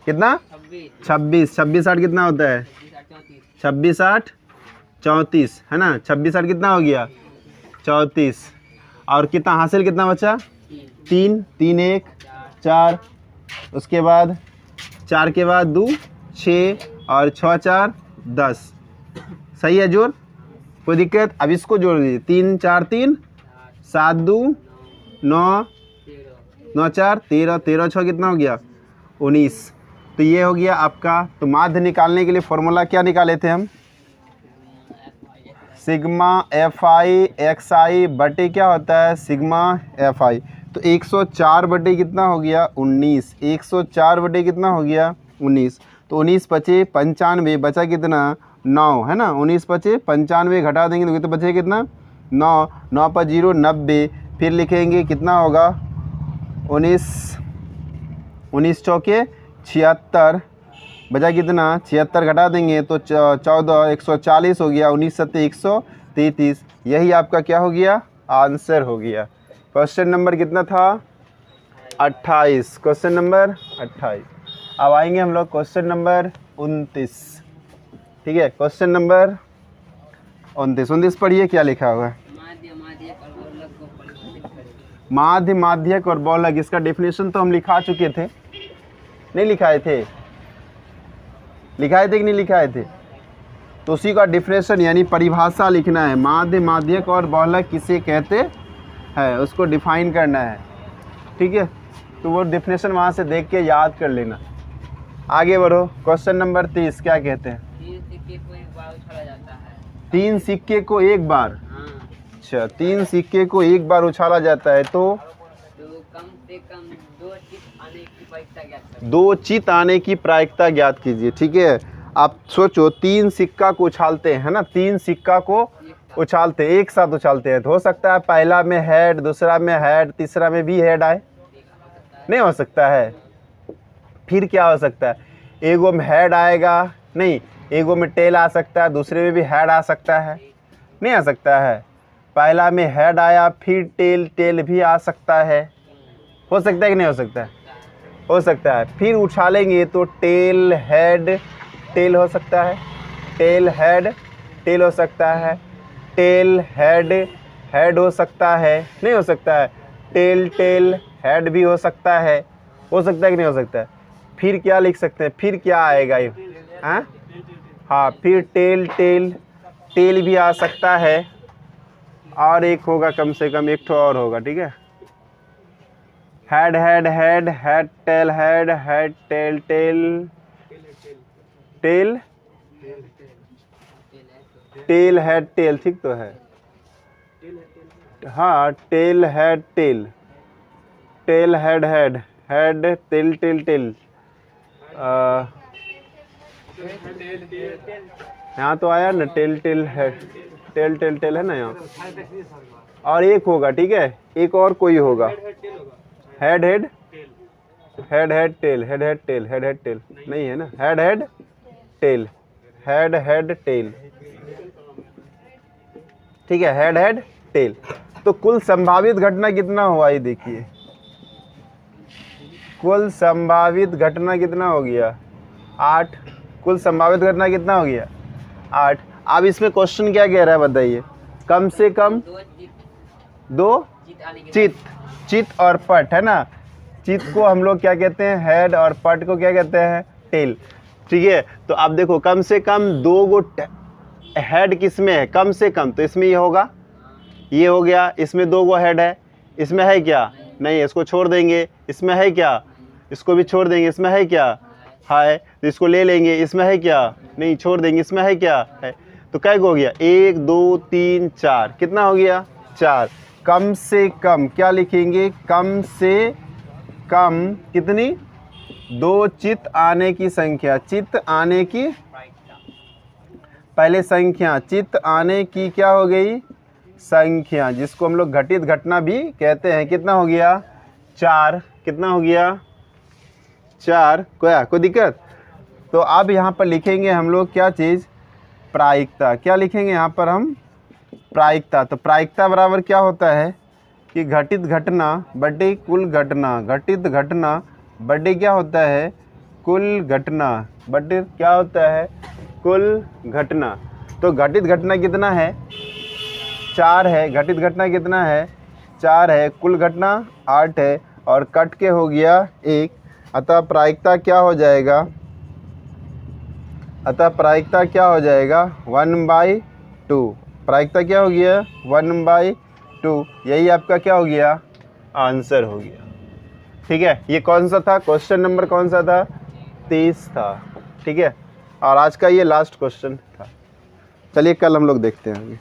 कितना 26, 26 8 कितना होता है 26 8 34 है ना। 26 8 कितना हो गया 34, और कितना हासिल कितना बचा 3, 3 1 4, उसके बाद 4 के बाद 2 6 और 6 4 10 सही है जोड़, कोई दिक्कत। अब इसको जोड़ दीजिए, 3 4 3 7 2 9 9 4 13, 13 6 कितना हो गया 19। तो ये हो गया आपका। तो माध्य निकालने के लिए फॉर्मूला क्या निकाले थे हम, sigma F I X I बटे क्या होता है सिग्मा एफ आई। तो 104 बटे कितना हो गया 19, 104 बटे कितना हो गया 19। तो 19 बचे 95, बचा कितना 9 है ना, 19 बचे 95 घटा देंगे तो बचे कितना 9, 9 पर 0 90, फिर लिखेंगे कितना होगा 19 चौके 76, बचा कितना 76 घटा देंगे तो 14 140 हो गया, 19 7 133। यही आपका क्या हो गया आंसर हो गया। क्वेश्चन नंबर कितना था 28, क्वेश्चन नंबर 28। अब आएंगे हम लोग क्वेश्चन नंबर 29 ठीक है। क्वेश्चन नंबर 29 पढ़िए क्या लिखा हुआ है, माध्य माध्यक और बहुलक। इसका डेफिनेशन तो हम लिखा चुके थे, नहीं लिखाए थे, लिखाए थे कि नहीं लिखाए थे। तो उसी का डेफिनेशन यानी परिभाषा लिखना है, माध्य माध्यक और बहुलक किसे कहते हैं उसको डिफाइन करना है ठीक है। तो वो डेफिनेशन वहाँ से देख के याद कर लेना। आगे बढ़ो, क्वेश्चन नंबर 30 क्या कहते हैं, 3 सिक्के को एक बार, अच्छा 3 सिक्के को एक बार उछाला जाता है तो कम से कम 2 चित आने की प्रायिकता ज्ञात कीजिए ठीक है। आप सोचो 3 सिक्का को उछालते हैं ना, 3 सिक्का को उछालते एक साथ उछालते हैं, तो हो सकता है पहला में हेड, दूसरा में हेड, तीसरा में भी हेड आए, नहीं हो सकता है। फिर क्या हो सकता है, एगो में हेड आएगा, नहीं एगो में टेल आ सकता है, दूसरे में भी हेड आ सकता है, नहीं आ सकता है। पहला में हेड आया फिर टेल, टेल भी आ सकता है, हो सकता है कि नहीं हो सकता है, हो सकता है। फिर उछालेंगे तो टेल हेड टेल हो सकता है, टेल हेड टेल हो सकता है, टेल हेड हेड हो सकता है, नहीं हो सकता है, टेल टेल हेड भी हो सकता है कि नहीं हो सकता है। फिर क्या लिख सकते हैं, फिर क्या आएगा ये, हाँ हाँ, फिर टेल टेल टेल भी आ सकता है, और एक होगा, कम से कम एक ठो और होगा, ठीक है। Head head head head tail head head tail tail tail tail head tail, ठीक तो है, हाँ, tail head tail, tail head head head tail tail tail, यहाँ तो आया ना, tail tail head, tail tail tail है ना यहाँ, और एक होगा, ठीक है, एक और कोई होगा, head head head head tail, head head tail, head head tell नहीं है ना, head head tail, head head tail, ठीक है, हेड हेड टेल। तो कुल संभावित घटना कितना हुआ ये देखिए, कुल संभावित घटना कितना हो गया, 8। कुल संभावित घटना कितना हो गया, 8। अब इसमें क्वेश्चन क्या कह रहा है बताइए, कम से कम 2 चित, चित और पट है ना, चित को हम लोग क्या कहते हैं, हेड, और पट को क्या कहते हैं, टेल, ठीक है। तो अब देखो कम से कम 2 गो हेड किस में है, कम से कम, तो इसमें ये होगा, ये हो गया, इसमें 2 गो हेड है, इसमें है क्या, नहीं, इसको छोड़ देंगे, इसमें है क्या, इसको भी छोड़ देंगे, इसमें है क्या, है, तो इसको ले लेंगे, इसमें है क्या, नहीं, छोड़ देंगे, इसमें है क्या, है, तो क्या हो गया, 1 2 3 4, कितना हो गया, 4। कम से कम क्या लिखेंगे, कम से कम कितनी, 2 चित आने की संख्या, चित आने की, पहले संख्या, चित आने की क्या हो गई, संख्या, जिसको हम लोग घटित घटना भी कहते हैं, कितना हो गया, 4, कितना हो गया, 4, कोई दिक्कत। तो अब यहाँ पर लिखेंगे हम लोग क्या चीज़, प्रायिकता, क्या लिखेंगे यहाँ पर हम, प्रायिकता। तो प्रायिकता बराबर क्या होता है कि घटित घटना बटे कुल घटना, घटित घटना बटे क्या होता है, कुल घटना बटे क्या होता है, कुल घटना। तो घटित घटना कितना है, 4 है, घटित घटना कितना है, 4 है, कुल घटना 8 है, और कट के हो गया 1। अतः प्रायिकता क्या हो जाएगा, अतः प्रायिकता क्या हो जाएगा, 1/2। प्रायिकता क्या हो गया, 1/2। यही आपका क्या हो गया, आंसर हो गया, ठीक है। ये कौन सा था, क्वेश्चन नंबर कौन सा था, 30 था, ठीक है। और आज का ये लास्ट क्वेश्चन था। चलिए कल हम लोग देखते हैं आगे।